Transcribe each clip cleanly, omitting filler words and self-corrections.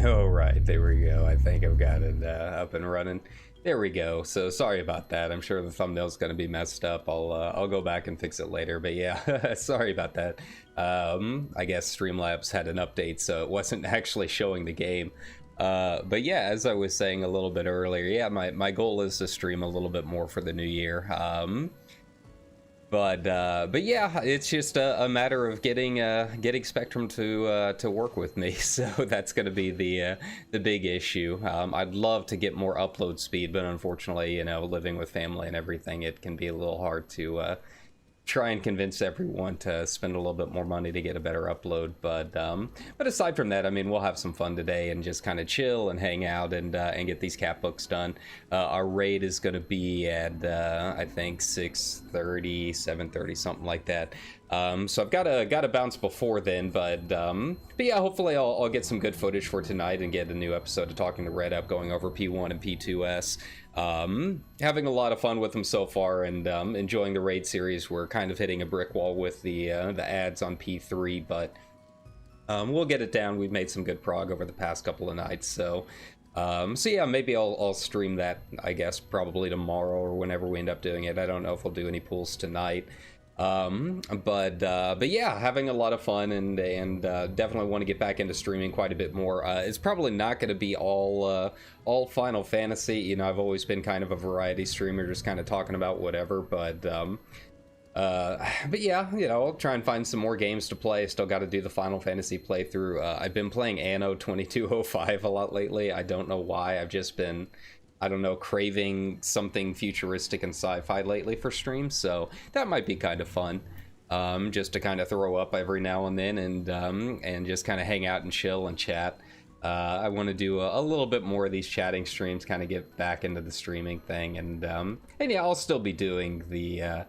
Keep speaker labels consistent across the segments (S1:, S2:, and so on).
S1: All right, there we go. I think I've got it up and running. There we go. So sorry about that. I'm sure the thumbnail's going to be messed up. I'll go back and fix it later. But yeah, sorry about that. I guess Streamlabs had an update, so it wasn't actually showing the game. But yeah, as I was saying a little bit earlier, yeah, my goal is to stream a little bit more for the new year. But yeah, it's just a matter of getting Spectrum to work with me. So that's going to be the big issue. I'd love to get more upload speed, but unfortunately, you know, living with family and everything, it can be a little hard to try and convince everyone to spend a little bit more money to get a better upload. But aside from that, I mean, we'll have some fun today and just kind of chill and hang out and get these Catbooks done. Our raid is going to be at I think 6:30, 7:30, something like that. So I've got to bounce before then, but yeah, hopefully I'll get some good footage for tonight and get a new episode of Talking to Red Up, going over P1 and P2S. Having a lot of fun with them so far, and enjoying the raid series. We're kind of hitting a brick wall with the ads on P3, but we'll get it down. We've made some good prog over the past couple of nights, so yeah, maybe I'll stream that, I guess, probably tomorrow or whenever we end up doing it. I don't know if we'll do any pools tonight. But yeah, having a lot of fun, and definitely want to get back into streaming quite a bit more. It's probably not going to be all Final Fantasy. You know, I've always been kind of a variety streamer, just kind of talking about whatever, but yeah, you know, I'll try and find some more games to play. Still got to do the Final Fantasy playthrough. I've been playing Anno 2205 a lot lately. I don't know why. I've just been, I don't know, craving something futuristic and sci-fi lately for streams, so that might be kind of fun, just to kind of throw up every now and then, and just kind of hang out and chill and chat. I want to do a little bit more of these chatting streams, kind of get back into the streaming thing, and yeah, I'll still be doing the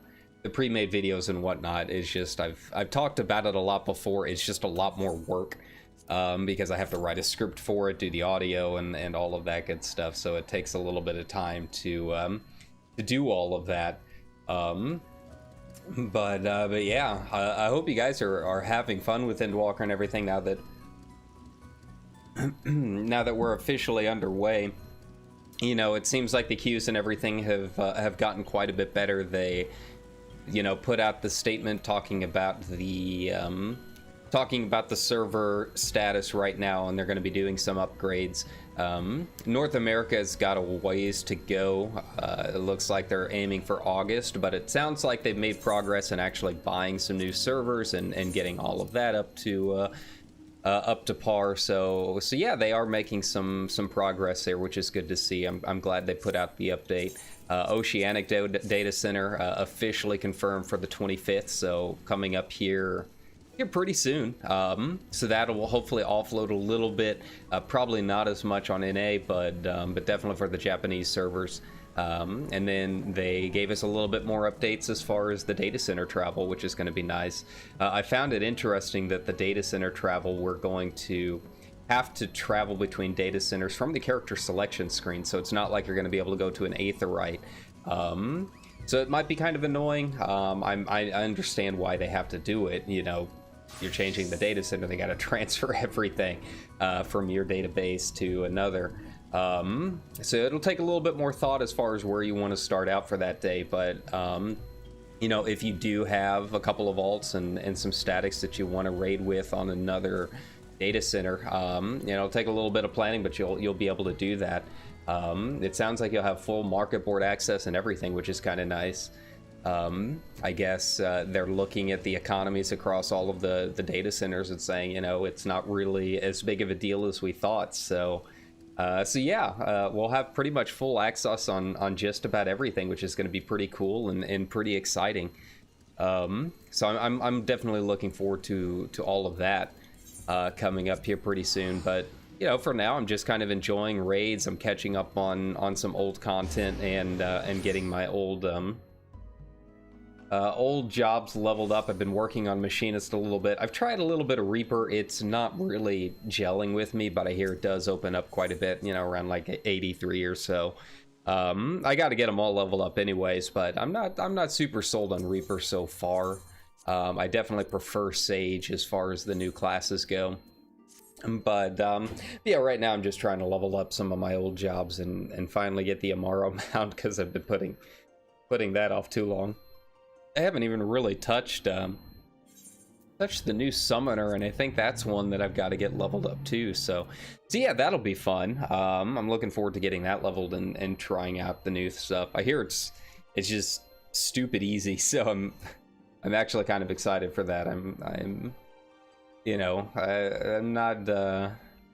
S1: pre-made videos and whatnot. It's just I've talked about it a lot before. It's just a lot more work. Because I have to write a script for it, do the audio, and all of that good stuff, so it takes a little bit of time to do all of that. But yeah, I hope you guys are having fun with Endwalker and everything now that now that we're officially underway. You know, it seems like the queues and everything have gotten quite a bit better. They, you know, put out the statement talking about the server status right now, and they're going to be doing some upgrades. North America has got a ways to go. It looks like they're aiming for August, but it sounds like they've made progress in actually buying some new servers and getting all of that up to par. So yeah, they are making some progress there, which is good to see. I'm glad they put out the update. Oceanic Data Center officially confirmed for the 25th, so coming up here pretty soon. So that'll hopefully offload a little bit, probably not as much on NA, but definitely for the Japanese servers. And then they gave us a little bit more updates as far as the data center travel, which is going to be nice. I found it interesting that the data center travel, we're going to have to travel between data centers from the character selection screen, so it's not like you're going to be able to go to an Aetheryte. So it might be kind of annoying. I understand why they have to do it. You know, you're changing the data center, they got to transfer everything from your database to another. So it'll take a little bit more thought as far as where you want to start out for that day, but you know, if you do have a couple of alts and some statics that you want to raid with on another data center, you know, it'll take a little bit of planning, but you'll be able to do that. It sounds like you'll have full market board access and everything, which is kind of nice. I guess they're looking at the economies across all of the data centers and saying, you know, it's not really as big of a deal as we thought. So yeah, we'll have pretty much full access on just about everything, which is going to be pretty cool and pretty exciting. So I'm definitely looking forward to all of that coming up here pretty soon. But you know, for now, I'm just kind of enjoying raids. I'm catching up on some old content and getting my old jobs leveled up. I've been working on Machinist a little bit. I've tried a little bit of Reaper. It's not really gelling with me, but I hear it does open up quite a bit, you know, around like 83 or so. I got to get them all leveled up anyways, but I'm not super sold on Reaper so far. I definitely prefer Sage as far as the new classes go. But yeah, right now I'm just trying to level up some of my old jobs and finally get the Amaro mount, because I've been putting that off too long. I haven't even really touched the new summoner, and I think that's one that I've got to get leveled up too. So yeah, that'll be fun. I'm looking forward to getting that leveled and trying out the new stuff. I hear it's just stupid easy, so I'm actually kind of excited for that. I'm you know, I'm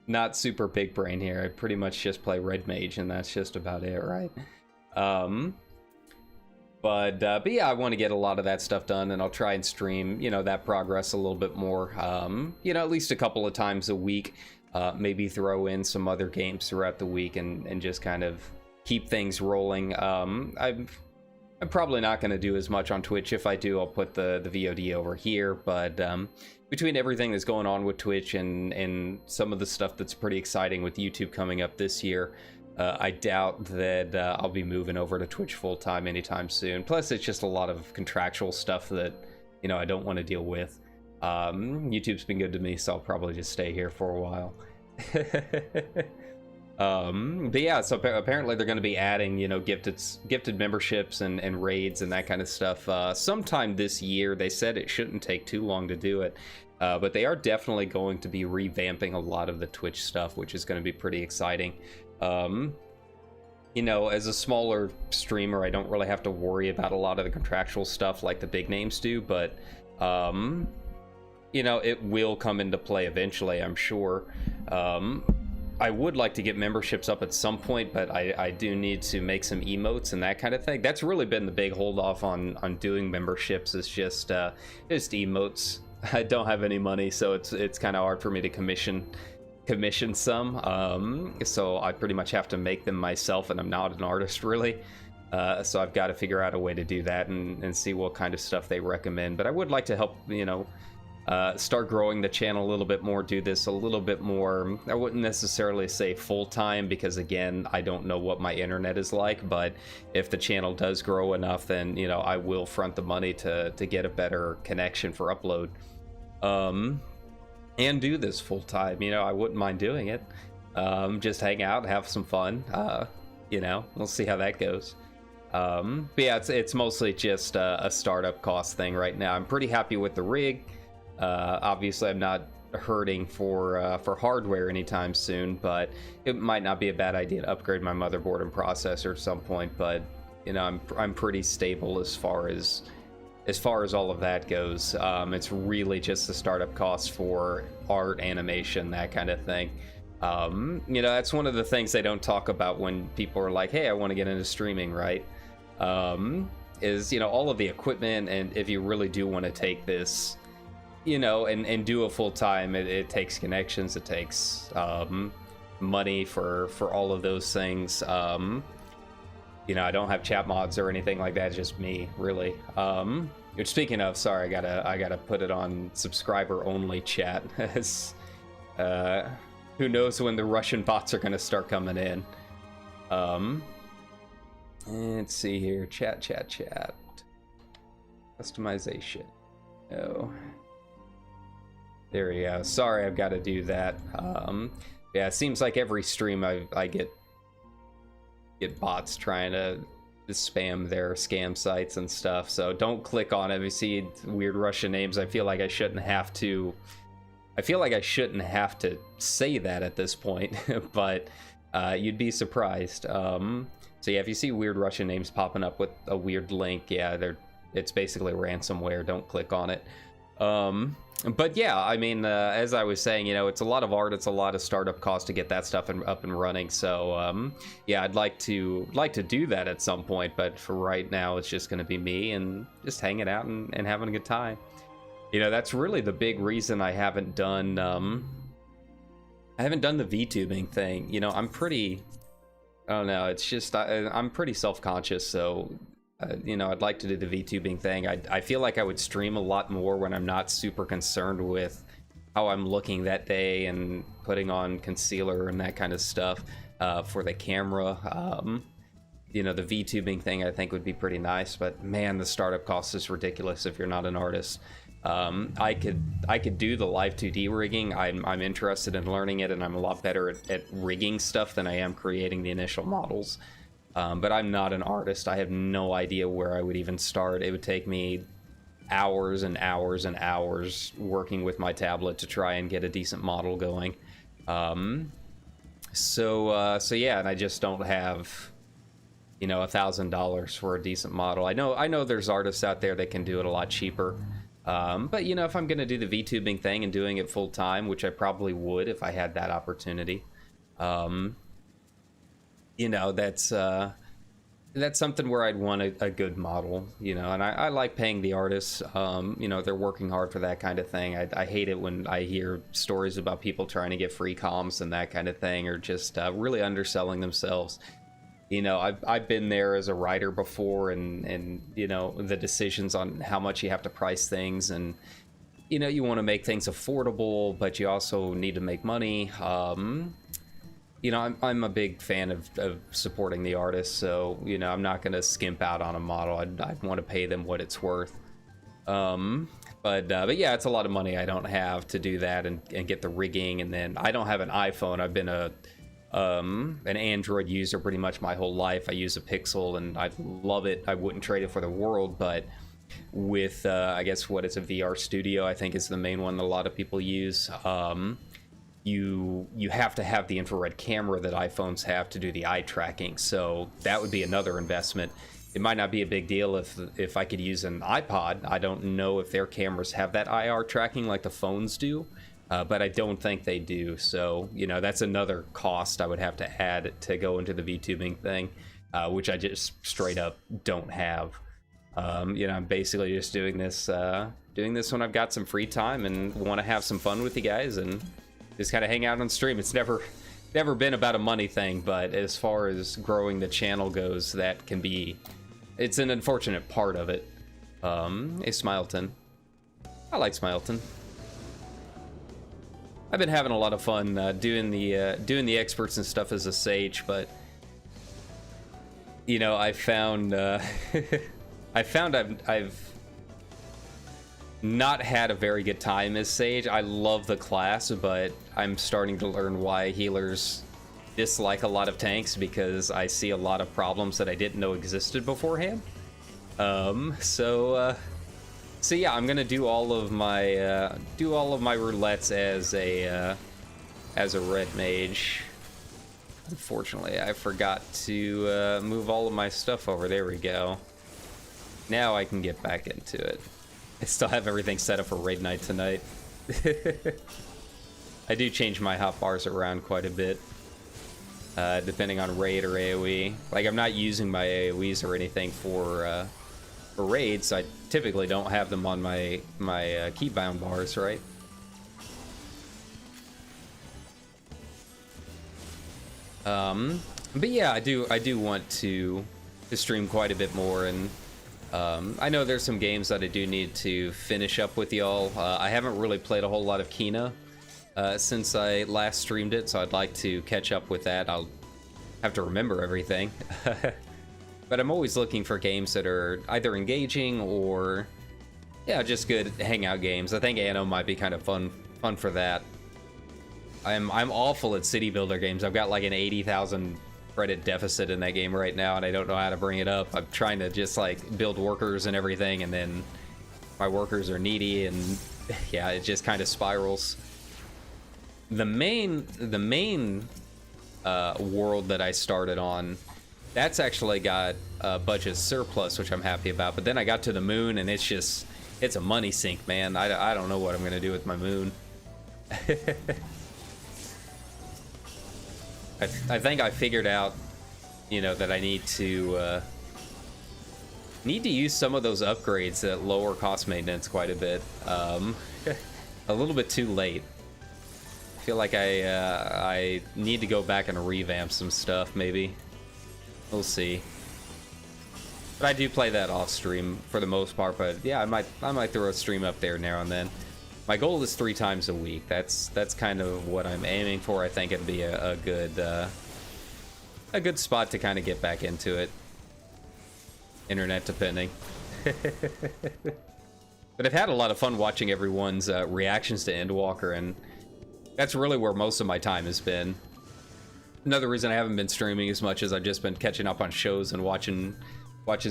S1: not super big brain here. I pretty much just play red mage, and that's just about it, right? But yeah, I want to get a lot of that stuff done, and I'll try and stream, you know, that progress a little bit more, you know, at least a couple of times a week, maybe throw in some other games throughout the week and just kind of keep things rolling. I'm probably not going to do as much on Twitch. If I do, I'll put the VOD over here, but between everything that's going on with Twitch and some of the stuff that's pretty exciting with YouTube coming up this year, I doubt that I'll be moving over to Twitch full-time anytime soon. Plus, it's just a lot of contractual stuff that, you know, I don't want to deal with. YouTube's been good to me, so I'll probably just stay here for a while. But yeah, so apparently they're going to be adding, you know, gifted memberships and raids and that kind of stuff sometime this year. They said it shouldn't take too long to do it, but they are definitely going to be revamping a lot of the Twitch stuff, which is going to be pretty exciting. You know, as a smaller streamer, I don't really have to worry about a lot of the contractual stuff like the big names do, but you know, it will come into play eventually, I'm sure. I would like to get memberships up at some point, but I do need to make some emotes and that kind of thing. That's really been the big hold off on doing memberships, is just emotes. I don't have any money, so it's kind of hard for me to commission some. So I pretty much have to make them myself, and I'm not an artist really. So I've got to figure out a way to do that and see what kind of stuff they recommend. But I would like to help, you know, start growing the channel a little bit more, do this a little bit more. I wouldn't necessarily say full-time, because again, I don't know what my internet is like, but if the channel does grow enough, then, you know, I will front the money to get a better connection for upload, and do this full-time. You know, I wouldn't mind doing it. Just hang out, have some fun. You know, we'll see how that goes. But yeah, it's mostly just a startup cost thing right now. I'm pretty happy with the rig. Obviously, I'm not hurting for hardware anytime soon, but it might not be a bad idea to upgrade my motherboard and processor at some point. But you know, I'm pretty stable as far as all of that goes. It's really just the startup costs for art, animation, that kind of thing. You know, that's one of the things they don't talk about when people are like, "Hey, I want to get into streaming," right? Is, you know, all of the equipment, and if you really do want to take this, you know, and do a full-time, it takes connections, it takes money for all of those things. You know, I don't have chat mods or anything like that, just me, really. Which, speaking of, sorry, I gotta put it on subscriber only chat, as who knows when the Russian bots are gonna start coming in. Let's see here, chat customization. No. There we go. Sorry, I've got to do that. Yeah, it seems like every stream I get bots trying to spam their scam sites and stuff. So don't click on it. If you see weird Russian names, I feel like I shouldn't have to. I feel like I shouldn't have to say that at this point, but you'd be surprised. So yeah, if you see weird Russian names popping up with a weird link, yeah, it's basically ransomware. Don't click on it. But yeah, I mean, as I was saying, you know, it's a lot of art, it's a lot of startup cost to get that stuff up and running. So yeah, I'd like to do that at some point, but for right now, it's just going to be me and just hanging out and having a good time. You know, that's really the big reason I haven't done the VTubing thing. You know, I'm pretty, I don't know, it's just I'm pretty self-conscious, so you know, I'd like to do the VTubing thing. I feel like I would stream a lot more when I'm not super concerned with how I'm looking that day and putting on concealer and that kind of stuff for the camera. You know, the VTubing thing I think would be pretty nice, but man, the startup cost is ridiculous if you're not an artist. I could do the live 2D rigging. I'm interested in learning it, and I'm a lot better at rigging stuff than I am creating the initial models. But I'm not an artist. I have no idea where I would even start. It would take me hours and hours and hours working with my tablet to try and get a decent model going. So yeah, and I just don't have, you know, $1,000 for a decent model. I know there's artists out there that can do it a lot cheaper. But you know, if I'm gonna do the VTubing thing and doing it full time, which I probably would if I had that opportunity, you know, that's something where I'd want a good model, you know, and I like paying the artists. You know, they're working hard for that kind of thing. I hate it when I hear stories about people trying to get free comms and that kind of thing, or just really underselling themselves. You know, I've been there as a writer before, and you know, the decisions on how much you have to price things, and you know, you want to make things affordable, but you also need to make money. You know, I'm a big fan of supporting the artists, so you know, I'm not going to skimp out on a model. I'd want to pay them what it's worth. But yeah, it's a lot of money I don't have to do that and get the rigging, and then I don't have an iPhone. I've been an Android user pretty much my whole life. I use a Pixel and I love it. I wouldn't trade it for the world, but with I guess what it's a VR Studio, I think is the main one that a lot of people use. You have to have the infrared camera that iPhones have to do the eye tracking, so that would be another investment. It might not be a big deal if I could use an iPod. I don't know if their cameras have that IR tracking like the phones do. But I don't think they do, so you know, that's another cost I would have to add to go into the VTubing thing, which I just straight up don't have. You know, I'm basically just doing this when I've got some free time and want to have some fun with you guys and just kind of hang out on stream. It's never been about a money thing, but as far as growing the channel goes, that can be, it's an unfortunate part of it. Hey, Smileton. I like Smileton. I've been having a lot of fun doing the experts and stuff as a sage, but you know, I found I've not had a very good time as sage. I love the class, but I'm starting to learn why healers dislike a lot of tanks, because I see a lot of problems that I didn't know existed beforehand. So yeah, I'm gonna do all of my roulettes as a red mage. Unfortunately, I forgot to move all of my stuff over. There we go. Now I can get back into it. I still have everything set up for raid night tonight. I do change my hotbars around quite a bit, depending on raid or AoE. Like, I'm not using my AoEs or anything for raids. I typically don't have them on my keybound bars, right? But yeah, I do want to stream quite a bit more, and I know there's some games that I do need to finish up with y'all. I haven't really played a whole lot of Kena since I last streamed it, so I'd like to catch up with that. I'll have to remember everything. But I'm always looking for games that are either engaging or, yeah, just good hangout games. I think Anno might be kind of fun for that. I'm awful at city builder games. I've got like an 80,000 credit deficit in that game right now, and I don't know how to bring it up. I'm trying to just like build workers and everything, and then my workers are needy, and yeah, it just kind of spirals. The main world that I started on, that's actually got a budget surplus, which I'm happy about. But then I got to the moon, and it's a money sink, man. I don't know what I'm gonna do with my moon. I think I figured out, you know, that I need to use some of those upgrades that lower cost maintenance quite a bit. A little bit too late. I feel like I need to go back and revamp some stuff, maybe. We'll see. But I do play that off stream for the most part, but yeah, I might throw a stream up there now and then. My goal is 3 times a week. That's kind of what I'm aiming for. I think it'd be a good spot to kind of get back into it. Internet depending. But I've had a lot of fun watching everyone's reactions to Endwalker, and that's really where most of my time has been. Another reason I haven't been streaming as much is I've just been catching up on shows and watching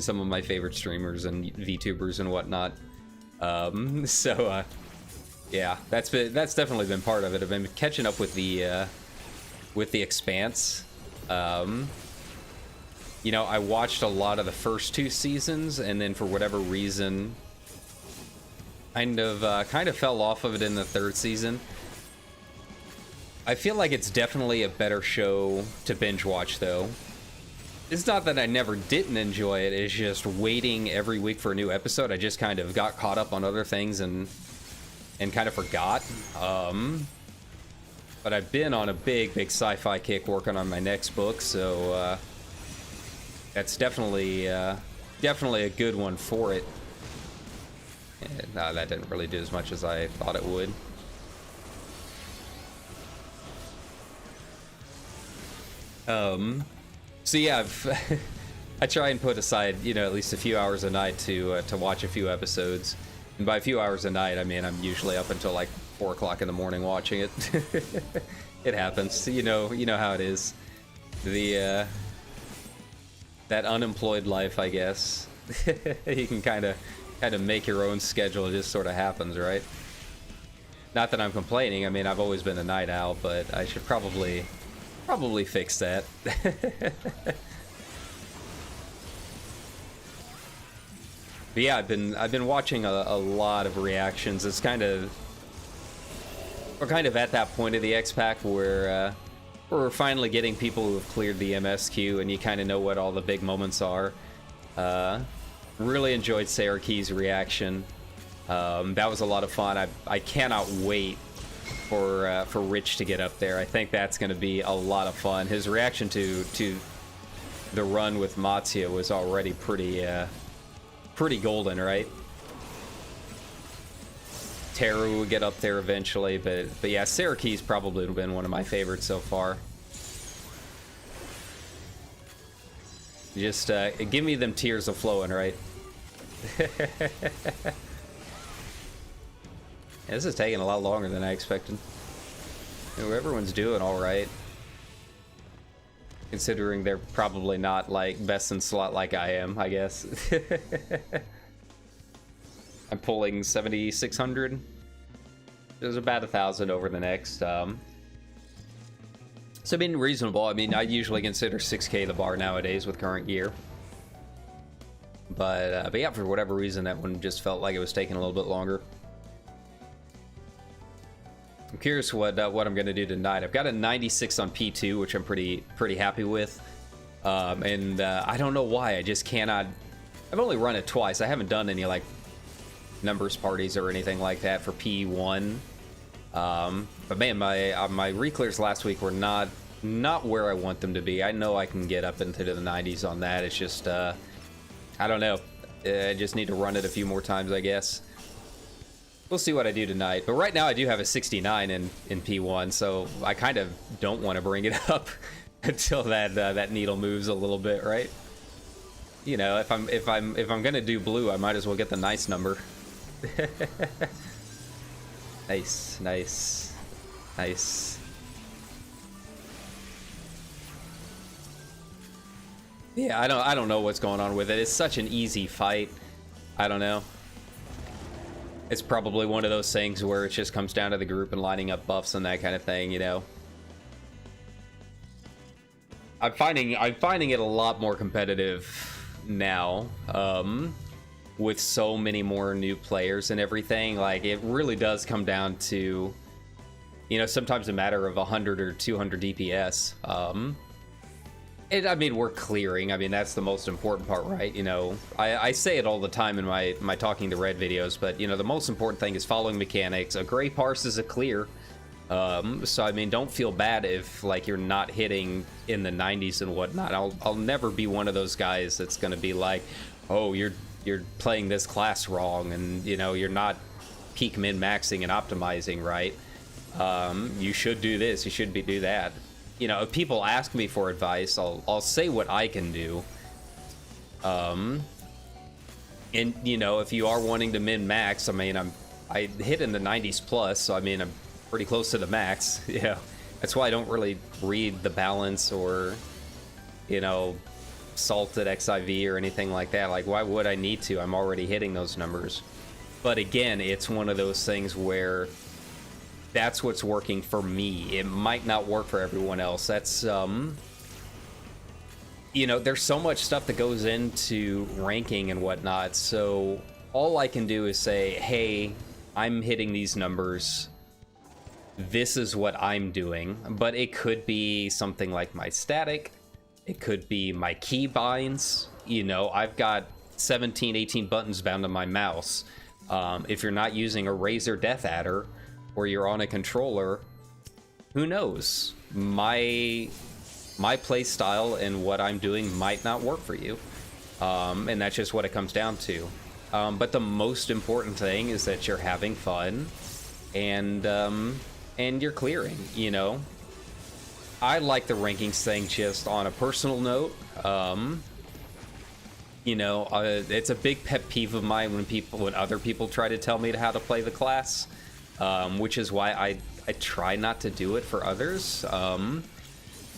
S1: some of my favorite streamers and VTubers and whatnot. Yeah, that's definitely been part of it. I've been catching up with the Expanse. You know, I watched a lot of the first 2 seasons, and then for whatever reason, kind of fell off of it in the 3rd season. I feel like it's definitely a better show to binge watch, though. It's not that I never didn't enjoy it, it's just waiting every week for a new episode. I just kind of got caught up on other things and kind of forgot. But I've been on a big sci-fi kick working on my next book, so that's definitely a good one for it. And, that didn't really do as much as I thought it would. So yeah, I try and put aside, you know, at least a few hours a night to watch a few episodes. And by a few hours a night, I mean I'm usually up until like 4 o'clock in the morning watching it. It happens, you know how it is. That unemployed life, I guess. You can kind of make your own schedule. It just sort of happens, right? Not that I'm complaining. I mean, I've always been a night owl, but I should probably fix that. But yeah, I've been watching a lot of reactions. It's we're kind of at that point of the X-Pack where we're finally getting people who have cleared the MSQ, and you kind of know what all the big moments are. Really enjoyed Saraki's reaction. That was a lot of fun. I cannot wait for Rich to get up there. I think that's going to be a lot of fun. His reaction to the run with Matsuya was already pretty golden, right? Teru would get up there eventually, but yeah, Saraki's probably been one of my favorites so far. Just give me them tears of flowing, right? Yeah, this is taking a lot longer than I expected. You know, everyone's doing all right, considering they're probably not like best in slot like I am, I guess. I'm pulling 7,600. There's about 1,000 over the next. So I mean, reasonable. I mean, I usually consider 6K the bar nowadays with current gear. But yeah, for whatever reason, that one just felt like it was taking a little bit longer. I'm curious what I'm gonna do tonight. I've got a 96 on P2, which I'm pretty happy with. I don't know why. I just cannot. I've only run it twice. I haven't done any like numbers parties or anything like that for P1. But man, my reclears last week were not where I want them to be. I know I can get up into the 90s on that. It's just I don't know. I just need to run it a few more times, I guess. We'll see what I do tonight. But right now I do have a 69 in P1, so I kind of don't want to bring it up until that needle moves a little bit, right? You know, if I'm gonna do blue, I might as well get the nice number. Nice. Yeah, I don't know what's going on with it. It's such an easy fight. I don't know. It's probably one of those things where it just comes down to the group and lining up buffs and that kind of thing, you know. I'm finding it a lot more competitive now, with so many more new players and everything. Like, it really does come down to, you know, sometimes a matter of 100 or 200 DPS. I mean, we're clearing. I mean, that's the most important part, right? You know, I say it all the time in my Talking to Red videos, but, you know, the most important thing is following mechanics. A gray parse is a clear. So, I mean, don't feel bad if, like, you're not hitting in the 90s and whatnot. I'll never be one of those guys that's going to be like, oh, you're playing this class wrong, and, you know, you're not peak min-maxing and optimizing right. You should do this. You should do that. You know, if people ask me for advice, I'll say what I can do. And, you know, if you are wanting to min-max, I mean, I hit in the 90s plus, so I mean, I'm pretty close to the max. Yeah, that's why I don't really read the balance or, you know, salted XIV or anything like that. Like, why would I need to? I'm already hitting those numbers. But again, it's one of those things where that's what's working for me. It might not work for everyone else. That's, you know, there's so much stuff that goes into ranking and whatnot. So all I can do is say, hey, I'm hitting these numbers. This is what I'm doing. But it could be something like my static. It could be my key binds. You know, I've got 17, 18 buttons bound to my mouse. If you're not using a Razer Death Adder or you're on a controller, who knows? My play style and what I'm doing might not work for you. And that's just what it comes down to. But the most important thing is that you're having fun and you're clearing, you know. I like the rankings thing just on a personal note. You know, it's a big pet peeve of mine when other people try to tell me how to play the class, which is why I try not to do it for others.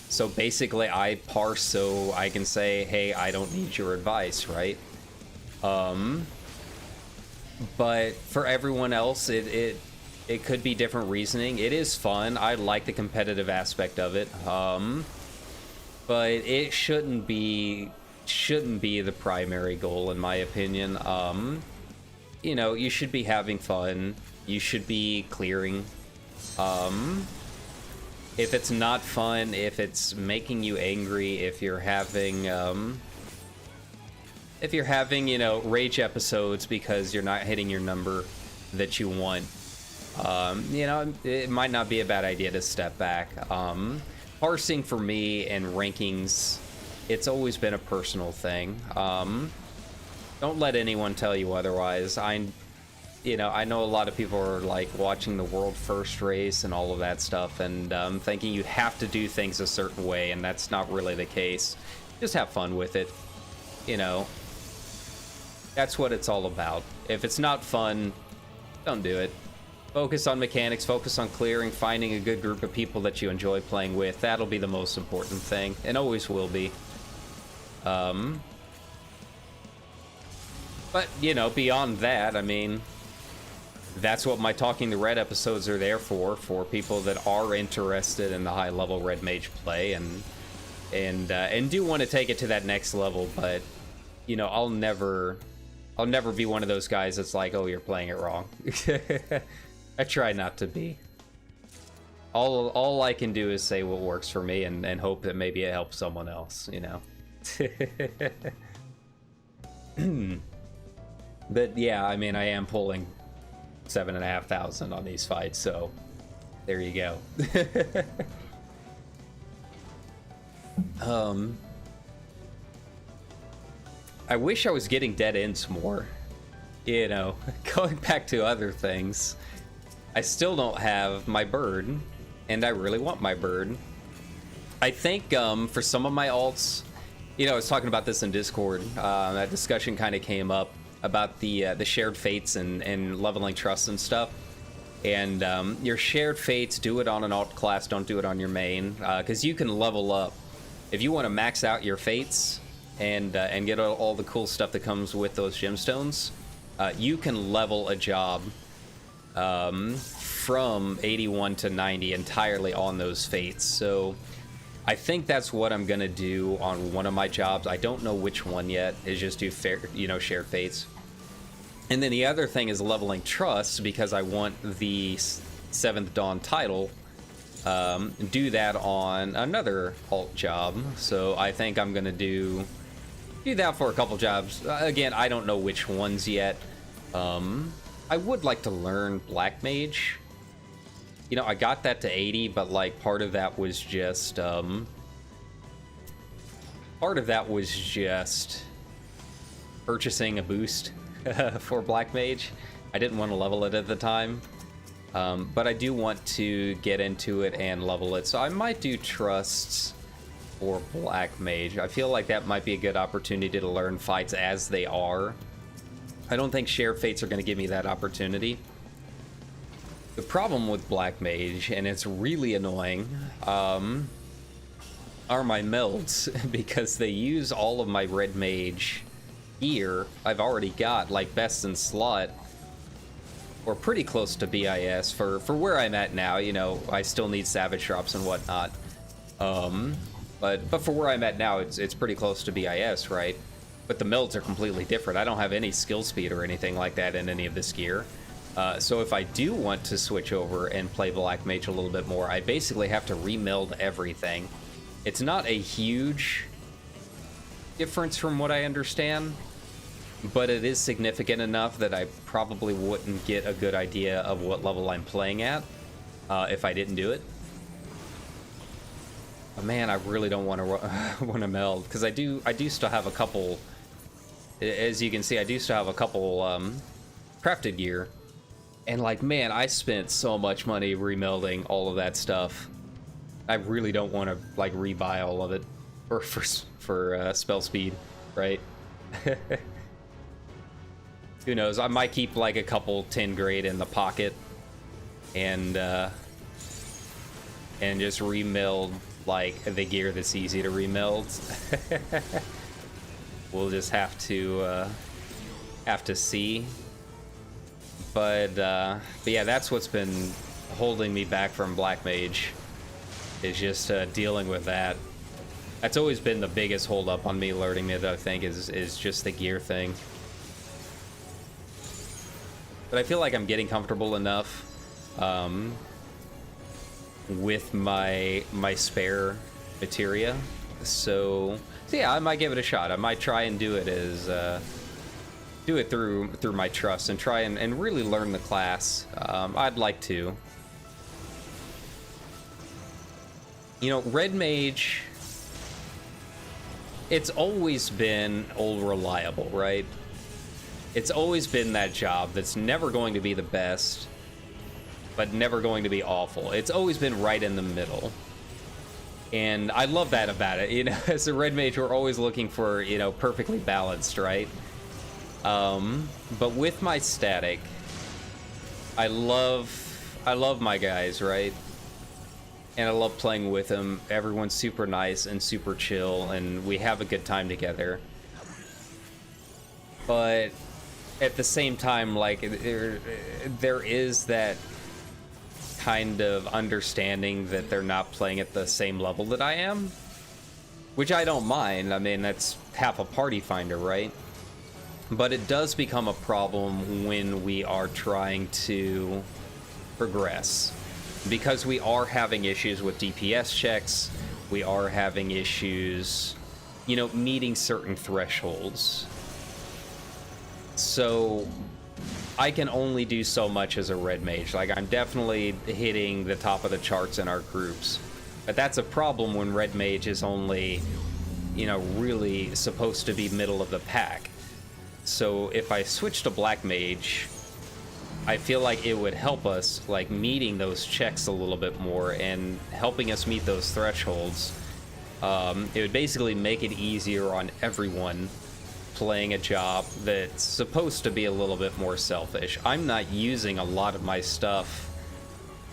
S1: So basically, I parse so I can say, hey, I don't need your advice, right? But for everyone else, it could be different reasoning. It is fun. I like the competitive aspect of it. But it shouldn't be the primary goal, in my opinion. You know, you should be having fun. You should be clearing. If it's not fun, if it's making you angry, if you're having, you know, rage episodes because you're not hitting your number that you want, you know, it might not be a bad idea to step back. Parsing for me and rankings, it's always been a personal thing. Don't let anyone tell you otherwise. You know, I know a lot of people are like watching the world first race and all of that stuff and thinking you have to do things a certain way, and that's not really the case. Just have fun with it. You know, that's what it's all about. If it's not fun, don't do it. Focus on mechanics, focus on clearing, finding a good group of people that you enjoy playing with. That'll be the most important thing, and always will be. But, you know, beyond that, I mean, that's what my Talking the Red episodes are there for people that are interested in the high-level Red Mage play and do want to take it to that next level. But, you know, I'll never be one of those guys that's like, oh, you're playing it wrong. I try not to be. All I can do is say what works for me and hope that maybe it helps someone else, you know. But yeah, I mean, I am pulling 7,500 on these fights, so there you go. I wish I was getting dead ends more, you know. Going back to other things, I still don't have my bird, and I really want my bird. I think for some of my alts, you know, I was talking about this in Discord, that discussion kind of came up about the shared fates and leveling trust and stuff. And your shared fates, do it on an alt class, don't do it on your main, because you can level up. If you want to max out your fates and get all the cool stuff that comes with those gemstones, you can level a job from 81 to 90 entirely on those fates. So I think that's what I'm gonna do on one of my jobs. I don't know which one yet. Is just do shared fates. And then the other thing is leveling trust, because I want the 7th Dawn title. Do that on another alt job. So I think I'm gonna do that for a couple jobs. Again, I don't know which ones yet. I would like to learn Black Mage. You know, I got that to 80, but like part of that was just purchasing a boost for Black Mage. I didn't want to level it at the time, but I do want to get into it and level it. So I might do trusts for Black Mage. I feel like that might be a good opportunity to learn fights as they are. I don't think Share Fates are going to give me that opportunity. The problem with Black Mage, and it's really annoying, are my melds, because they use all of my Red Mage gear I've already got, like Best in Slot, or pretty close to BIS for where I'm at now. You know, I still need Savage drops and whatnot. But for where I'm at now, it's pretty close to BIS, right? But the melds are completely different. I don't have any skill speed or anything like that in any of this gear. So if I do want to switch over and play Black Mage a little bit more, I basically have to remeld everything. It's not a huge difference from what I understand, but it is significant enough that I probably wouldn't get a good idea of what level I'm playing at if I didn't do it. But man, I really don't want to meld, because I do still have a couple. As you can see, I do still have a couple crafted gear, and like, man, I spent so much money remelding all of that stuff. I really don't want to like rebuy all of it for spell speed, right? Who knows? I might keep like a couple 10 grade in the pocket, and just remeld like the gear that's easy to remeld. We'll just have to see. But yeah, that's what's been holding me back from Black Mage, is just dealing with that. That's always been the biggest holdup on me learning it, I think, is just the gear thing. But I feel like I'm getting comfortable enough with my spare materia, so yeah, I might give it a shot. I might try and do it through my trust, and try and really learn the class. I'd like to. You know, Red Mage, it's always been old reliable, right? It's always been that job that's never going to be the best, but never going to be awful. It's always been right in the middle. And I love that about it. You know, as a Red Mage, we're always looking for, you know, perfectly balanced, right? But with my static, I love my guys, right? And I love playing with them. Everyone's super nice and super chill, and we have a good time together. But at the same time, like, there is that kind of understanding that they're not playing at the same level that I am, which I don't mind. I mean, that's half a party finder, right? But it does become a problem when we are trying to progress, because we are having issues with DPS checks. We are having issues, you know, meeting certain thresholds. So I can only do so much as a Red Mage. Like, I'm definitely hitting the top of the charts in our groups, but that's a problem when Red Mage is only, you know, really supposed to be middle of the pack. So if I switch to Black Mage, I feel like it would help us, like, meeting those checks a little bit more and helping us meet those thresholds. It would basically make it easier on everyone playing a job that's supposed to be a little bit more selfish. I'm not using a lot of my stuff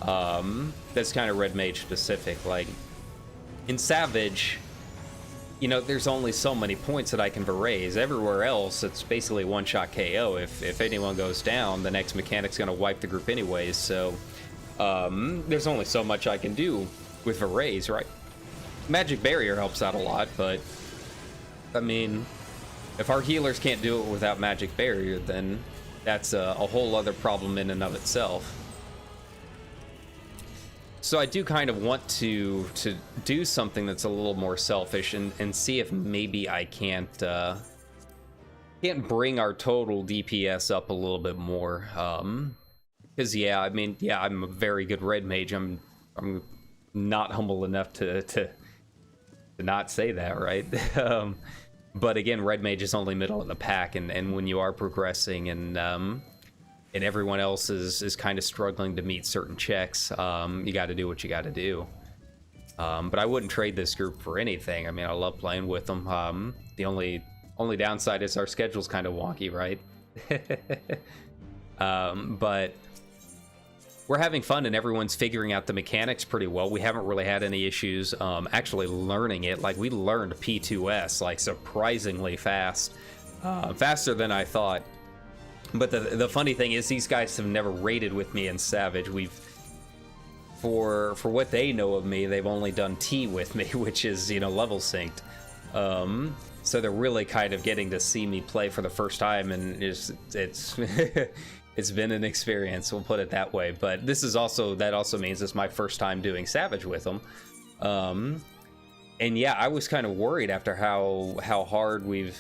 S1: that's kind of Red Mage specific. Like, in Savage, you know, there's only so many points that I can raise. Everywhere else, it's basically one-shot KO. If anyone goes down, the next mechanic's going to wipe the group anyways, so there's only so much I can do with Varese, right? Magic Barrier helps out a lot, but, I mean, if our healers can't do it without Magic Barrier, then that's a whole other problem in and of itself. So I do kind of want to do something that's a little more selfish and see if maybe I can't bring our total DPS up a little bit more. Because yeah, I mean, yeah, I'm a very good Red Mage. I'm not humble enough to not say that, right? But again, Red Mage is only middle of the pack, and when you are progressing and everyone else is kind of struggling to meet certain checks, you got to do what you got to do. But I wouldn't trade this group for anything. I mean, I love playing with them. The only downside is our schedule's kind of wonky, right? But we're having fun and everyone's figuring out the mechanics pretty well. We haven't really had any issues actually learning it. Like, we learned P2S like surprisingly fast, faster than I thought. But the funny thing is, these guys have never raided with me in Savage. For what they know of me, they've only done T with me, which is, you know, level synced. So they're really kind of getting to see me play for the first time, and it's it's been an experience, we'll put it that way. But this is also, that also means it's my first time doing Savage with them. And yeah, I was kind of worried after how hard we've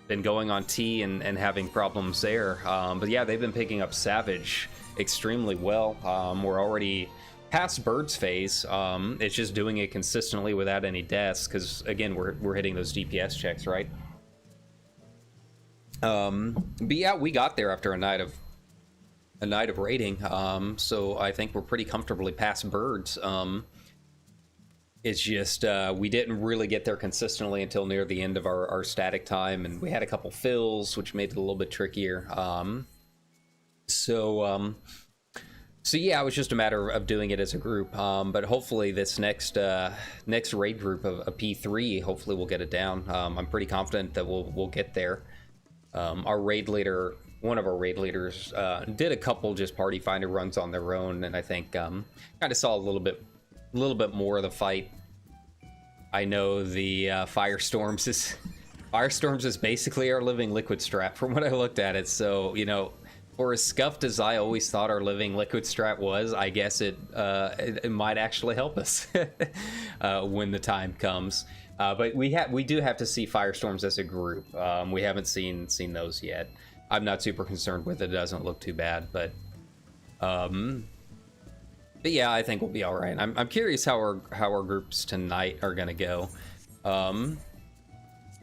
S1: been going on T and having problems there. But yeah, they've been picking up Savage extremely well. We're already past Bird's phase. It's just doing it consistently without any deaths, because again, we're hitting those DPS checks, right? But yeah, we got there after a night of raiding, so I think we're pretty comfortably past Birds. It's just we didn't really get there consistently until near the end of our static time, and we had a couple fills, which made it a little bit trickier. So yeah, it was just a matter of doing it as a group. But hopefully this next raid group of P3, hopefully we'll get it down. I'm pretty confident that we'll get there. Our raid leader, one of our raid leaders, did a couple just party finder runs on their own, and I think kind of saw a little bit more of the fight. I know the Firestorms is basically our living liquid strat from what I looked at it. So, you know, for as scuffed as I always thought our living liquid strat was, I guess it might actually help us when the time comes. But we do have to see Firestorms as a group. We haven't seen those yet. I'm not super concerned with it. It doesn't look too bad, but yeah, I think we'll be all right. I'm curious how our groups tonight are gonna go.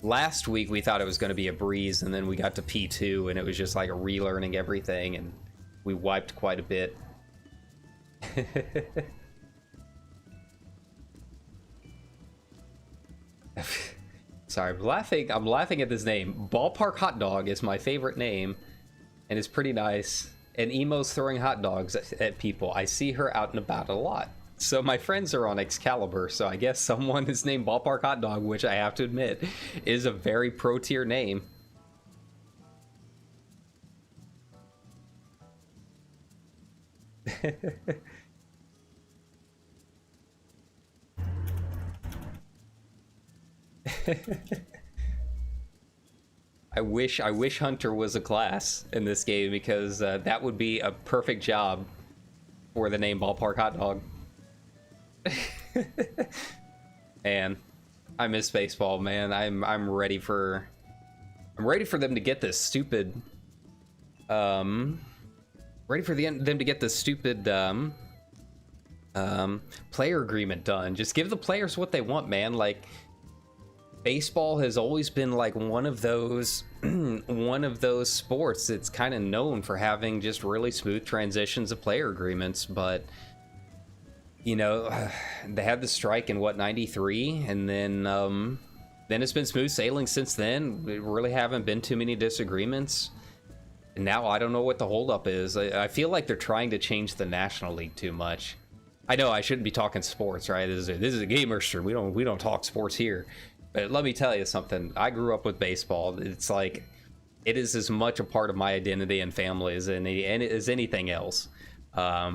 S1: Last week we thought it was going to be a breeze, and then we got to P2 and it was just like relearning everything, and we wiped quite a bit. Sorry, I'm laughing at this name. Ballpark Hot Dog is my favorite name, and it's pretty nice. And Emo's throwing hot dogs at people. I see her out and about a lot. So my friends are on Excalibur, so I guess someone is named Ballpark Hot Dog, which I have to admit is a very pro-tier name. I wish Hunter was a class in this game, because that would be a perfect job for the name Ballpark Hot Dog. And I miss baseball, man. I'm ready for them to get this stupid them to get this stupid player agreement done. Just give the players what they want, man. Like, baseball has always been like one of those sports that's kind of known for having just really smooth transitions of player agreements, but you know, they had the strike in what, 93, and then it's been smooth sailing since then. We really haven't been too many disagreements. And now I don't know what the holdup is. I feel like they're trying to change the National League too much. I know I shouldn't be talking sports, right? This is a gamer stream. We don't talk sports here. But let me tell you something. I grew up with baseball. It's like, it is as much a part of my identity and family as anything else.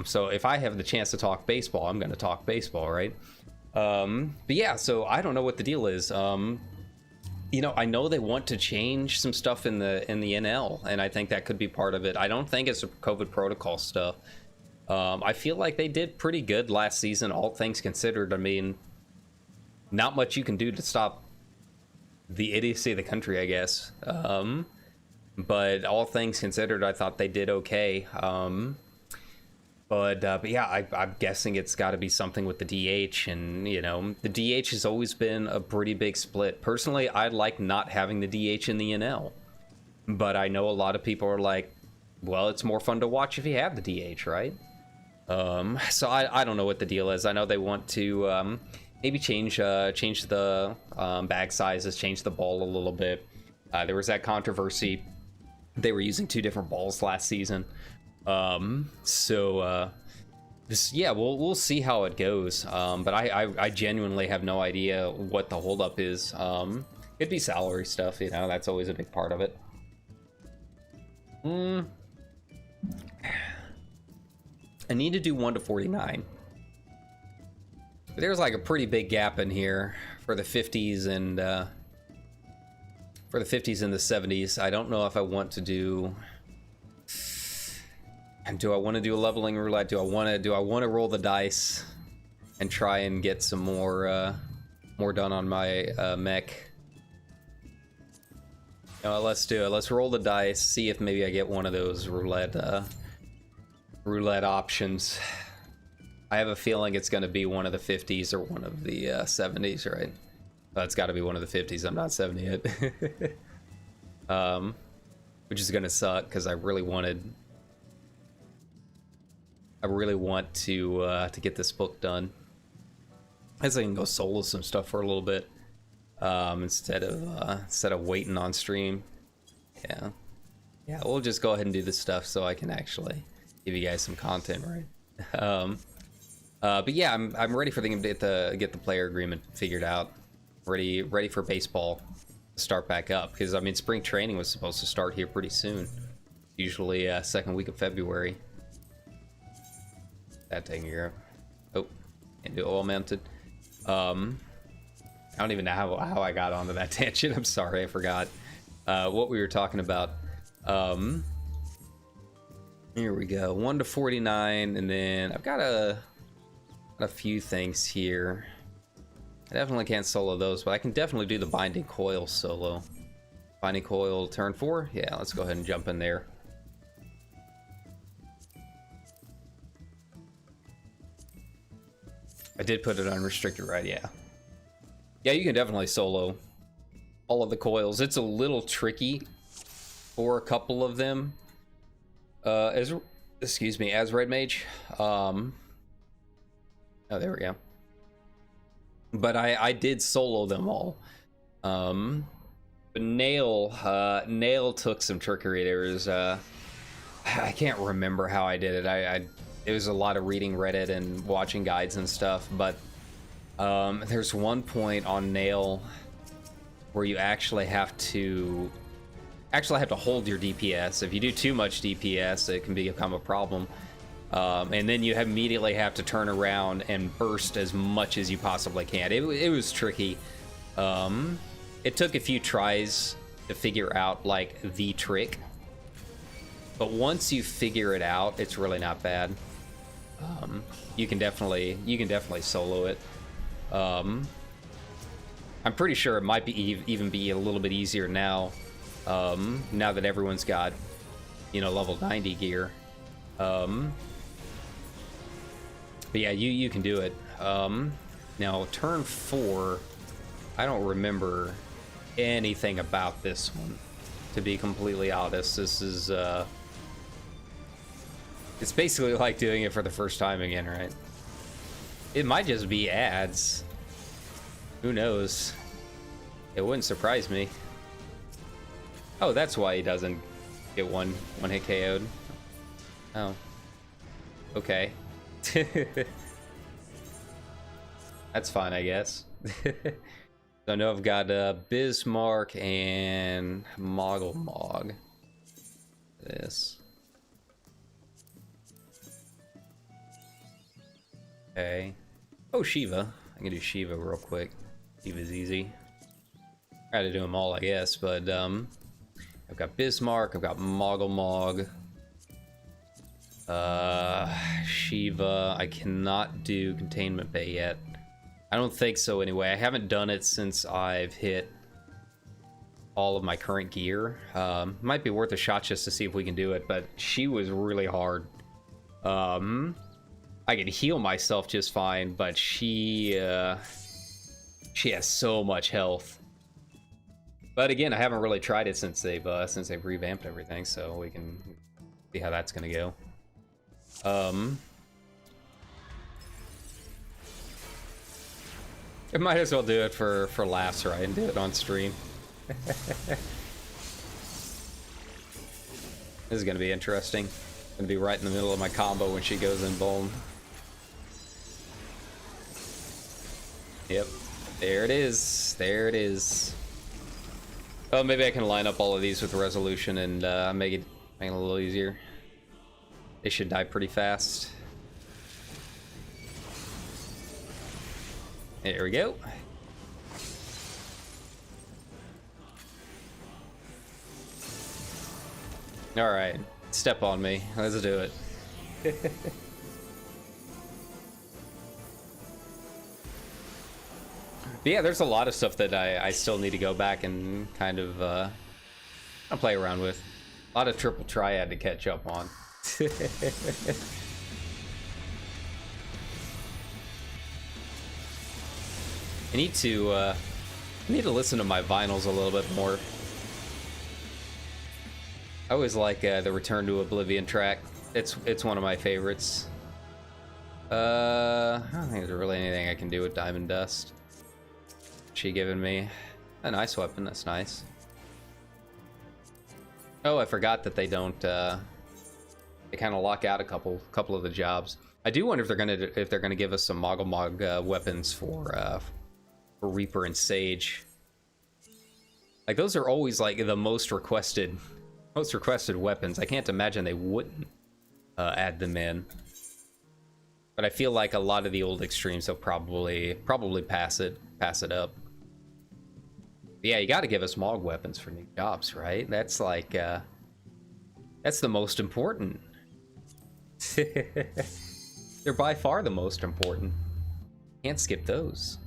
S1: So if I have the chance to talk baseball, I'm going to talk baseball, right? But yeah, so I don't know what the deal is. You know, I know they want to change some stuff in the NL, and I think that could be part of it. I don't think it's a COVID protocol stuff. I feel like they did pretty good last season, all things considered. I mean, not much you can do to stop the idiocy of the country, I guess. But all things considered, I thought they did okay. But yeah, I'm guessing it's got to be something with the DH, and you know, the DH has always been a pretty big split. Personally, I like not having the DH in the NL, but I know a lot of people are like, well, it's more fun to watch if you have the DH, right? So I don't know what the deal is. I know they want to maybe change the bag sizes, change the ball a little bit. There was that controversy they were using 2 different balls last season. Yeah, we'll see how it goes. But I genuinely have no idea what the holdup is. It'd be salary stuff, you know, that's always a big part of it. I need to do 1 to 49. There's like a pretty big gap in here for the 50s and the 70s. I don't know if I want to do. Do I want to do a leveling roulette? Do I want to roll the dice and try and get some more done on my mech? Let's do it. Let's roll the dice. See if maybe I get one of those roulette options. I have a feeling it's going to be one of the 50s or one of the 70s, right? It's got to be one of the 50s. I'm not 70 yet. Which is going to suck because I really want to get this book done. I guess I can go solo some stuff for a little bit instead of waiting on stream. Yeah, we'll just go ahead and do this stuff so I can actually give you guys some content, right? But yeah, I'm ready for them to get the player agreement figured out. Ready for baseball to start back up, because I mean spring training was supposed to start here pretty soon. Usually second week of February. That taken care of. Oh, can't do oil mounted. I don't even know how I got onto that tangent. I'm sorry, I forgot what we were talking about. Here we go, 1 to 49, and then I've got a few things here. I definitely can't solo those, but I can definitely do the binding coil solo. Binding coil turn 4. Yeah, let's go ahead and jump in there. I did put it unrestricted, right? Yeah, you can definitely solo all of the coils. It's a little tricky for a couple of them. As Red Mage. Oh, there we go. But I did solo them all. But Nail took some trickery. There was I can't remember how I did it. It was a lot of reading Reddit and watching guides and stuff, but there's one point on Nail where you actually have to hold your DPS. If you do too much DPS, it can become a problem. And then you immediately have to turn around and burst as much as you possibly can. It was tricky. It took a few tries to figure out like the trick, but once you figure it out, it's really not bad. You can definitely solo it. I'm pretty sure it might even be a little bit easier now. Now that everyone's got, level 90 gear. But yeah, you can do it. Now turn 4, I don't remember anything about this one, to be completely honest. This is it's basically like doing it for the first time again, right? It might just be ads. Who knows? It wouldn't surprise me. Oh, that's why he doesn't get one hit KO'd. Oh. Okay. That's fine, I guess. So I know I've got Bismarck and Mog. This. Okay. Oh, Shiva. I can do Shiva real quick. Shiva's easy. Try to do them all, I guess, but I've got Bismarck, I've got Mog. Shiva. I cannot do Containment Bay yet. I don't think so anyway. I haven't done it since I've hit all of my current gear. Might be worth a shot just to see if we can do it, but she was really hard. I can heal myself just fine, but she has so much health. But again, I haven't really tried it since they've revamped everything, so we can see how that's gonna go. I might as well do it for laughs, right, and do it on stream. This is gonna be interesting. Gonna be right in the middle of my combo when she goes in vuln. Yep. There it is. There it is. Oh, maybe I can line up all of these with resolution and make it a little easier. They should die pretty fast. There we go. All right, step on me. Let's do it. But yeah, there's a lot of stuff that I still need to go back and kind of I'll play around with. A lot of triple triad to catch up on. I need to listen to my vinyls a little bit more. I always like the Return to Oblivion track. It's one of my favorites. I don't think there's really anything I can do with Diamond Dust. She giving me a nice weapon. That's nice. Oh, I forgot that they don't. They kind of lock out a couple of the jobs. I do wonder if they're gonna give us some Moggle weapons for Reaper and Sage. Like those are always like the most requested weapons. I can't imagine they wouldn't add them in. But I feel like a lot of the old extremes they'll probably pass it up. But yeah, you got to give us Mog weapons for new jobs, right? That's like that's the most important. They're by far the most important. Can't skip those.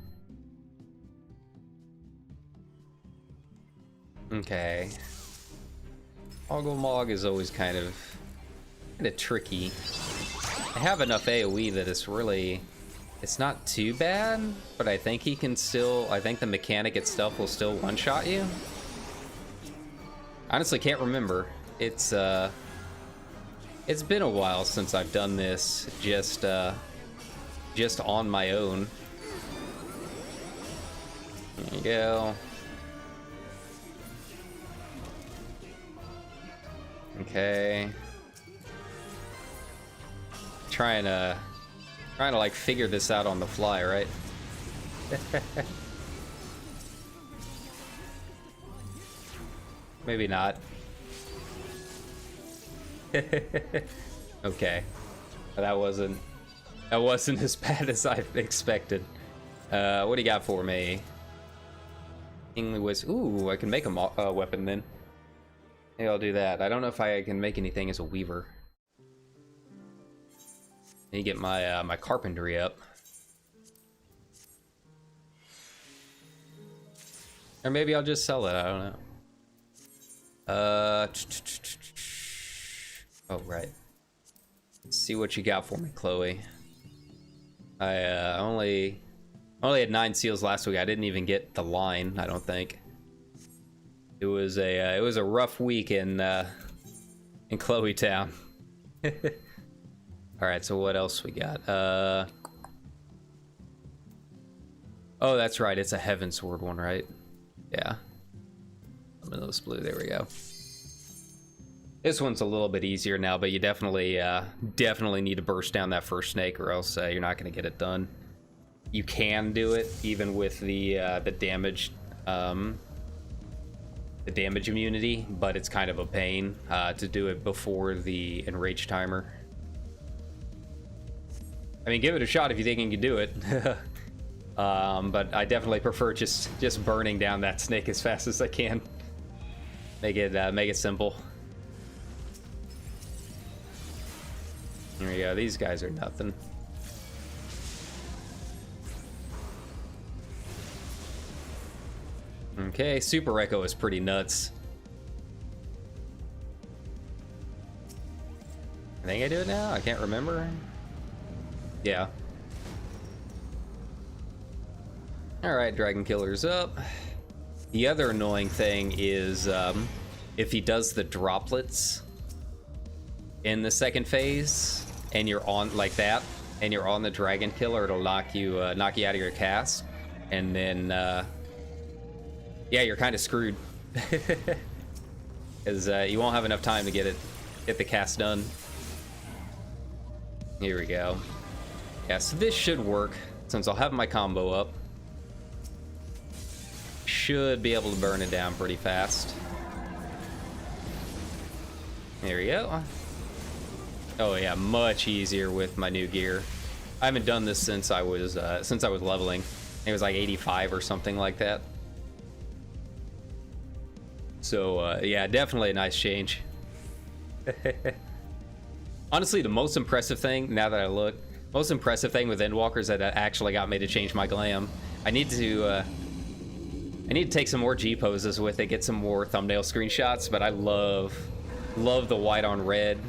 S1: Okay. Mog is always kind of tricky. I have enough AoE that it's not too bad, but I think he can still, I think the mechanic itself will still one-shot you. Honestly, can't remember. It's been a while since I've done this just on my own. There you go. Okay. Trying to like figure this out on the fly, right? Maybe not. Okay. That wasn't as bad as I expected. What do you got for me? Kingly was. Ooh, I can make a weapon then. Maybe I'll do that. I don't know if I can make anything as a weaver. Let me get my my carpentry up. Or maybe I'll just sell it. I don't know. Oh right. Let's see what you got for me, Chloe. I only had 9 seals last week. I didn't even get the line, I don't think. It was a rough week in Chloe Town. All right, so what else we got? Oh, that's right. It's a Heaven Sword one, right? Yeah. Luminous blue. There we go. This one's a little bit easier now, but you definitely need to burst down that first snake, or else you're not going to get it done. You can do it even with the damage. The damage immunity, but it's kind of a pain to do it before the enrage timer. I mean, give it a shot if you think you can do it. But I definitely prefer just burning down that snake as fast as I can. Make it simple. There we go. These guys are nothing. Okay, Super Echo is pretty nuts. I think I do it now? I can't remember. Yeah. Alright, Dragon Killer's up. The other annoying thing is if he does the droplets in the second phase and you're on like that and you're on the Dragon Killer, it'll knock you out of your cast, and then yeah, you're kind of screwed because you won't have enough time to get it Get the cast done. Here we go. Yeah, so this should work since I'll have my combo up. Should be able to burn it down pretty fast. There we go. Oh yeah, much easier with my new gear. I haven't done this since I was leveling. It was like 85 or something like that. So yeah, definitely a nice change. Honestly, the most impressive thing, now that I look, most impressive thing with Endwalkers that actually got me to change my glam. I need to take some more G poses with it, get some more thumbnail screenshots. But I love the white on red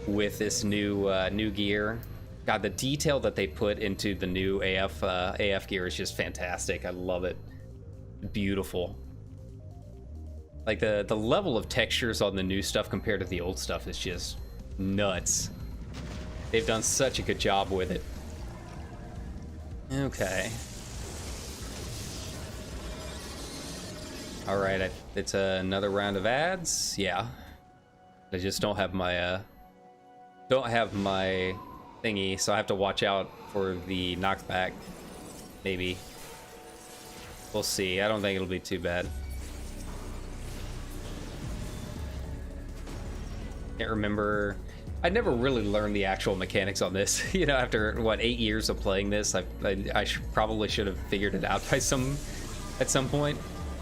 S1: with this new gear. God, the detail that they put into the new AF gear is just fantastic. I love it. Beautiful. Like the level of textures on the new stuff compared to the old stuff is just nuts. They've done such a good job with it. Okay. All right, it's another round of ads. Yeah. I just don't have my thingy, so I have to watch out for the knockback. Maybe. We'll see. I don't think it'll be too bad. Can't remember. I never really learned the actual mechanics on this. You know, after what, 8 years of playing this, I probably should have figured it out at some point.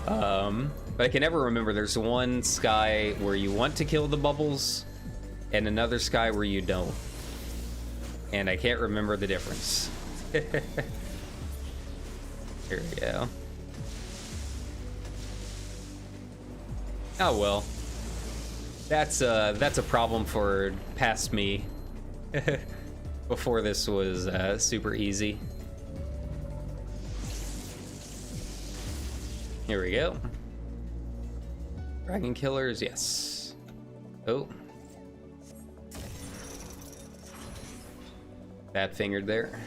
S1: But I can never remember. There's one sky where you want to kill the bubbles, and another sky where you don't. And I can't remember the difference. Here we go. Oh well. That's a problem for past me. Before this was super easy. Here we go. Dragon killers, yes. Oh. Bad fingered there.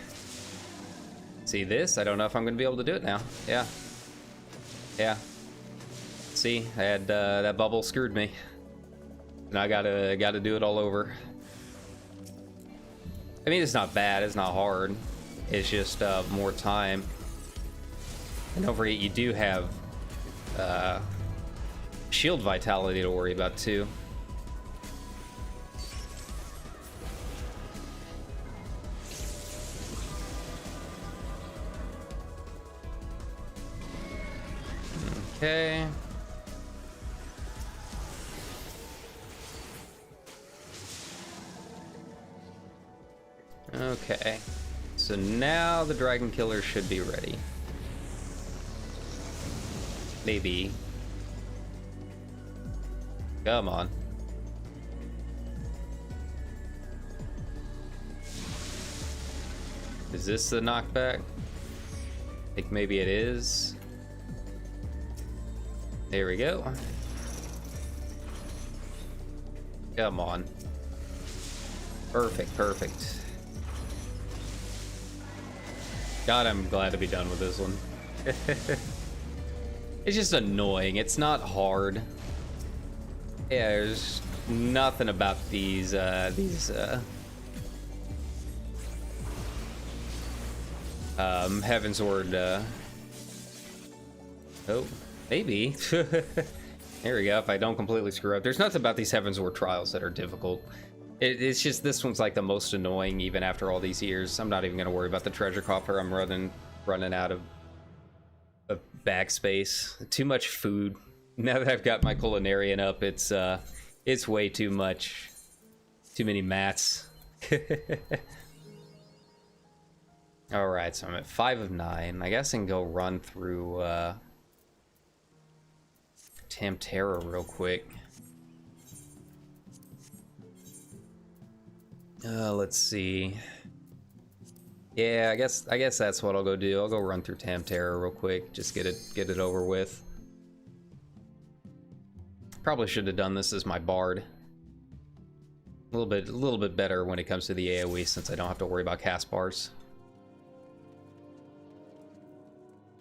S1: See this? I don't know if I'm gonna be able to do it now. Yeah. Yeah. See, I had that bubble screwed me. And I gotta do it all over. I mean, it's not bad, it's not hard. It's just more time. And don't forget, you do have shield vitality to worry about too. Okay. Okay, so now the dragon killer should be ready. Maybe. Come on. Is this the knockback? I think maybe it is. There we go. Come on. Perfect, perfect. God, I'm glad to be done with this one. It's just annoying. It's not hard. Yeah, there's nothing about these Heavensward. Oh, maybe. There we go. If I don't completely screw up, there's nothing about these Heavensward trials that are difficult. It's just this one's like the most annoying even after all these years. I'm not even gonna worry about the treasure coffer. I'm running out of backspace. Too much food. Now that I've got my culinarian up, it's way too much. Too many mats. All right, so I'm at 5 of 9. I guess I can go run through Tamtera real quick. Let's see. Yeah, I guess that's what I'll go do. I'll go run through Tamtera real quick. Just get it over with. Probably should have done this as my bard. A little bit better when it comes to the AoE since I don't have to worry about cast bars.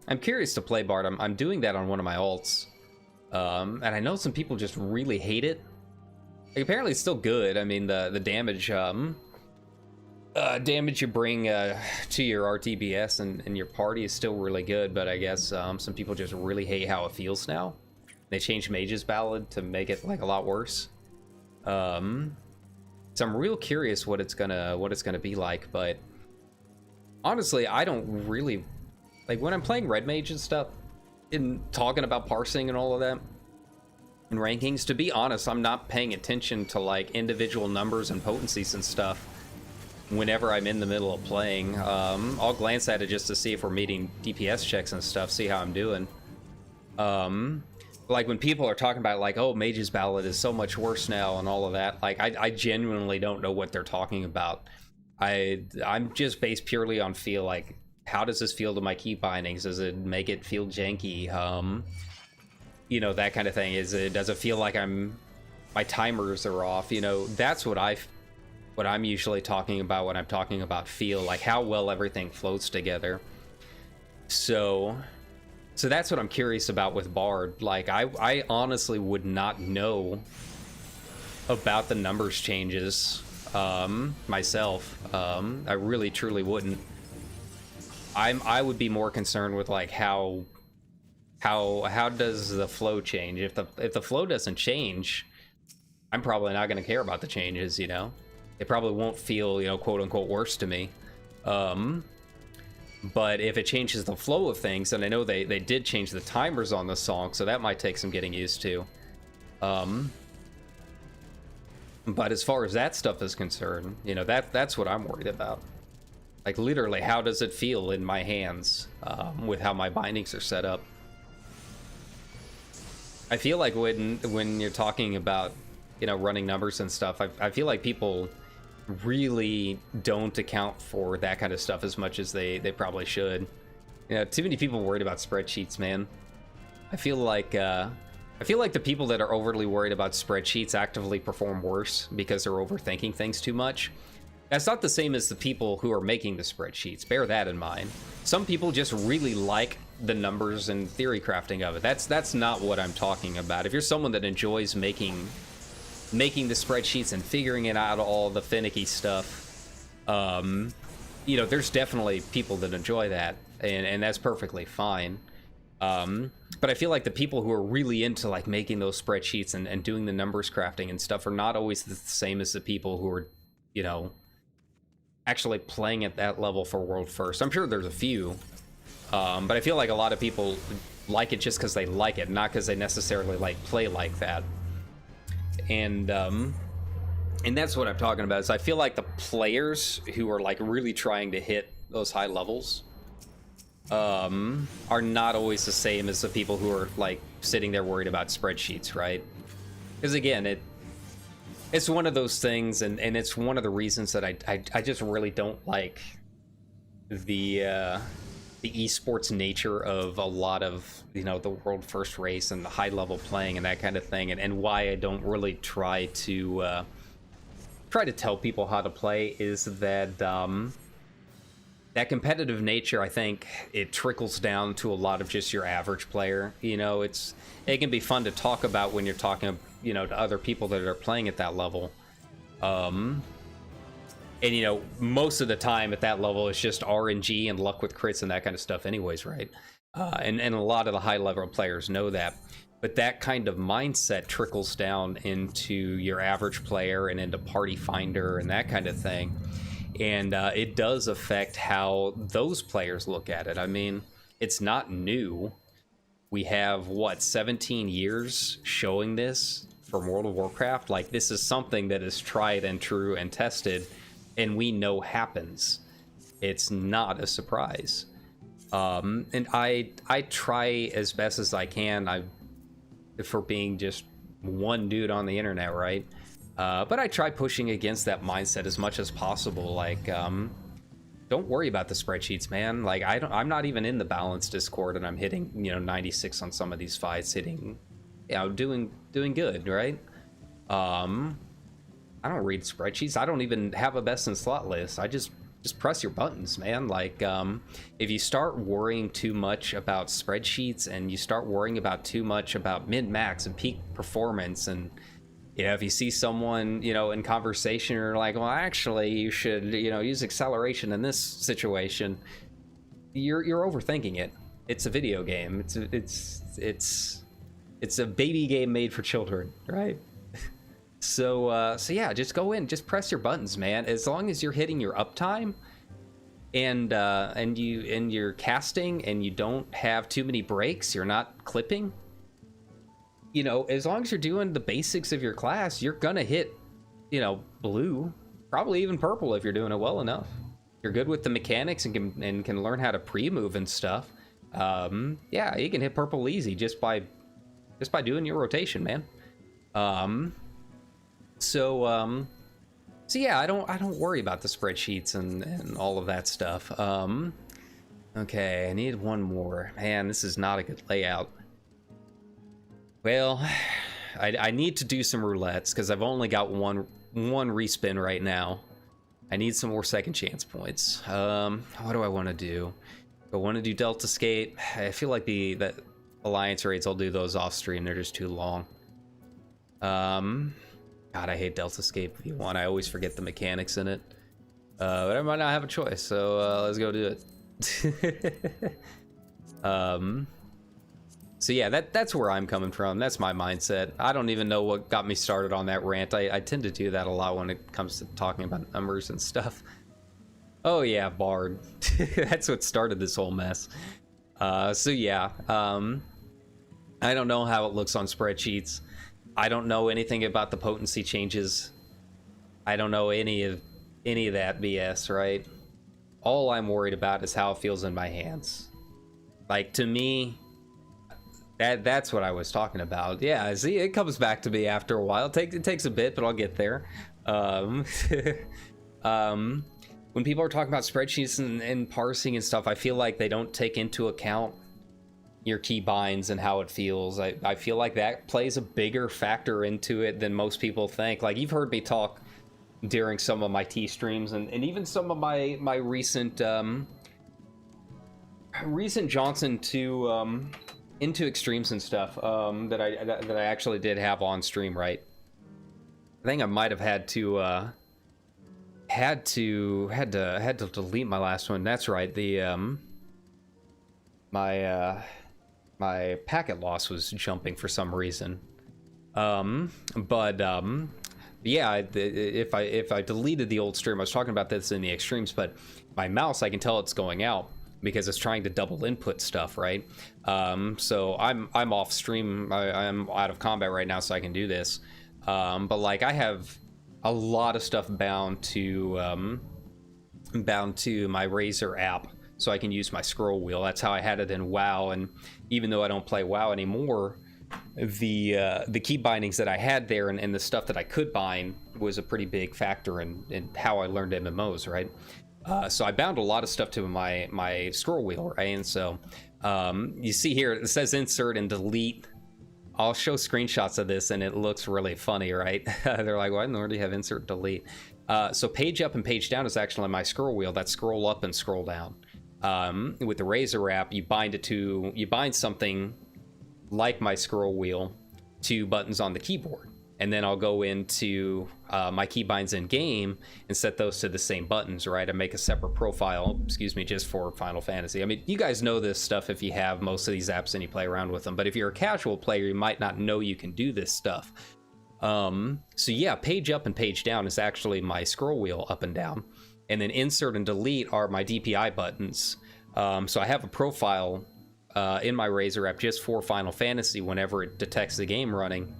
S1: I'm curious to play bard. I'm doing that on one of my alts. And I know some people just really hate it. Like, apparently it's still good. I mean, the damage damage you bring to your RTBS and your party is still really good, but I guess some people just really hate how it feels now. They changed Mage's Ballad to make it like a lot worse. So I'm real curious what it's gonna be like, but honestly, I don't really like when I'm playing Red Mage and stuff, and talking about parsing and all of that and rankings. To be honest, I'm not paying attention to like individual numbers and potencies and stuff whenever I'm in the middle of playing. I'll glance at it just to see if we're meeting DPS checks and stuff, see how I'm doing. Like when people are talking about like, oh, Mage's Ballad is so much worse now and all of that, like I genuinely don't know what they're talking about. I'm just based purely on feel. Like, how does this feel to my key bindings? Does it make it feel janky? You know, that kind of thing. Does it feel like my timers are off? You know, that's what I'm usually talking about when I'm talking about feel, like how well everything floats together. So that's what I'm curious about with Bard. Like, I honestly would not know about the numbers changes myself. I really truly wouldn't. I would be more concerned with like how does the flow change? If the flow doesn't change, I'm probably not going to care about the changes, you know? It probably won't feel, you know, quote unquote worse to me. But if it changes the flow of things, and I know they did change the timers on the song, so that might take some getting used to. But as far as that stuff is concerned, you know, that's what I'm worried about. Like, literally, how does it feel in my hands with how my bindings are set up? I feel like when you're talking about, you know, running numbers and stuff, I feel like people really don't account for that kind of stuff as much as they probably should. You know, too many people worried about spreadsheets, man. I feel like the people that are overly worried about spreadsheets actively perform worse because they're overthinking things too much. That's not the same as the people who are making the spreadsheets. Bear that in mind. Some people just really like the numbers and theory crafting of it. That's not what I'm talking about. If you're someone that enjoys making the spreadsheets and figuring it out, all the finicky stuff, you know, there's definitely people that enjoy that, and that's perfectly fine. But I feel like the people who are really into like making those spreadsheets and doing the numbers crafting and stuff are not always the same as the people who are, you know, actually playing at that level for world first. I'm sure there's a few, but I feel like a lot of people like it just because they like it, not because they necessarily like play like that. And that's what I'm talking about. Is I feel like the players who are like really trying to hit those high levels are not always the same as the people who are like sitting there worried about spreadsheets, right? Because again, it's one of those things, and it's one of the reasons that I just really don't like the esports nature of a lot of, you know, the world first race and the high level playing and that kind of thing, and why I don't really try to tell people how to play is that that competitive nature. I think it trickles down to a lot of just your average player. You know, it can be fun to talk about when you're talking, you know, to other people that are playing at that level. And, you know, most of the time at that level, it's just RNG and luck with crits and that kind of stuff anyways, right? And a lot of the high-level players know that. But that kind of mindset trickles down into your average player and into Party Finder and that kind of thing. And it does affect how those players look at it. I mean, it's not new. We have, what, 17 years showing this from World of Warcraft? Like, this is something that is tried and true and tested, and we know happens. It's not a surprise. And I try as best as I can, for being just one dude on the internet, right? But I try pushing against that mindset as much as possible. Like, don't worry about the spreadsheets, man. Like, I'm not even in the balance Discord, and I'm hitting, you know, 96 on some of these fights, hitting, you know, doing good, right? I don't read spreadsheets. I don't even have a best in slot list. I just press your buttons, man. Like, if you start worrying too much about spreadsheets and you start worrying about too much about min-max and peak performance and, if you see someone, in conversation, you're like, well, actually, you should, use acceleration in this situation. You're overthinking it. It's a video game. It's a baby game made for children, right? So yeah, just go in, just press your buttons, man. As long as you're hitting your uptime, and you're casting, and you don't have too many breaks, you're not clipping. As long as you're doing the basics of your class, you're gonna hit, blue, probably even purple if you're doing it well enough. You're good with the mechanics and can learn how to pre-move and stuff. Yeah, you can hit purple easy just by doing your rotation, man. So yeah, I don't worry about the spreadsheets and all of that stuff. Okay, I need one more. Man, this is not a good layout. Well, I need to do some roulettes because I've only got one respin right now. I need some more second chance points. What do I want to do? I want to do Delta Skate. I feel like the Alliance raids, I'll do those off stream. They're just too long. God, I hate Delta Skate V1. I always forget the mechanics in it. But I might not have a choice, so let's go do it. So yeah, that's where I'm coming from. That's my mindset. I don't even know what got me started on that rant. I tend to do that a lot when it comes to talking about numbers and stuff. Oh yeah, Bard. That's what started this whole mess. So yeah, I don't know how it looks on spreadsheets. I don't know anything about the potency changes. I don't know any of that BS, right? All I'm worried about is how it feels in my hands. Like, to me, that's what I was talking about. Yeah, see, it comes back to me after a while. It takes a bit, but I'll get there. When people are talking about spreadsheets and parsing and stuff, I feel like they don't take into account your key binds and how it feels. I feel like that plays a bigger factor into it than most people think. Like, you've heard me talk during some of my T streams and even some of my recent Johnson to into extremes and stuff that I actually did have on stream, right? I think I might have had to delete my last one. That's right. The my packet loss was jumping for some reason. Yeah, if I deleted the old stream, I was talking about this in the extremes, but my mouse, I can tell it's going out because it's trying to double input stuff, right? So I'm off stream. I'm out of combat right now, so I can do this. But like, I have a lot of stuff bound to my Razer app, so I can use my scroll wheel. That's how I had it in WoW, and even though I don't play WoW anymore, the key bindings that I had there and the stuff that I could bind was a pretty big factor in how I learned MMOs, right? So I bound a lot of stuff to my scroll wheel, right? And so you see here, it says insert and delete. I'll show screenshots of this and it looks really funny, right? They're like, why don't you have insert delete? So page up and page down is actually my scroll wheel. That's scroll up and scroll down. With the Razer app, you bind something like my scroll wheel to buttons on the keyboard. And then I'll go into my keybinds in game and set those to the same buttons, right? I make a separate profile, just for Final Fantasy. I mean, you guys know this stuff if you have most of these apps and you play around with them. But if you're a casual player, you might not know you can do this stuff. So yeah, page up and page down is actually my scroll wheel up and down. And then insert and delete are my DPI buttons. So I have a profile in my Razer app just for Final Fantasy. Whenever it detects the game running,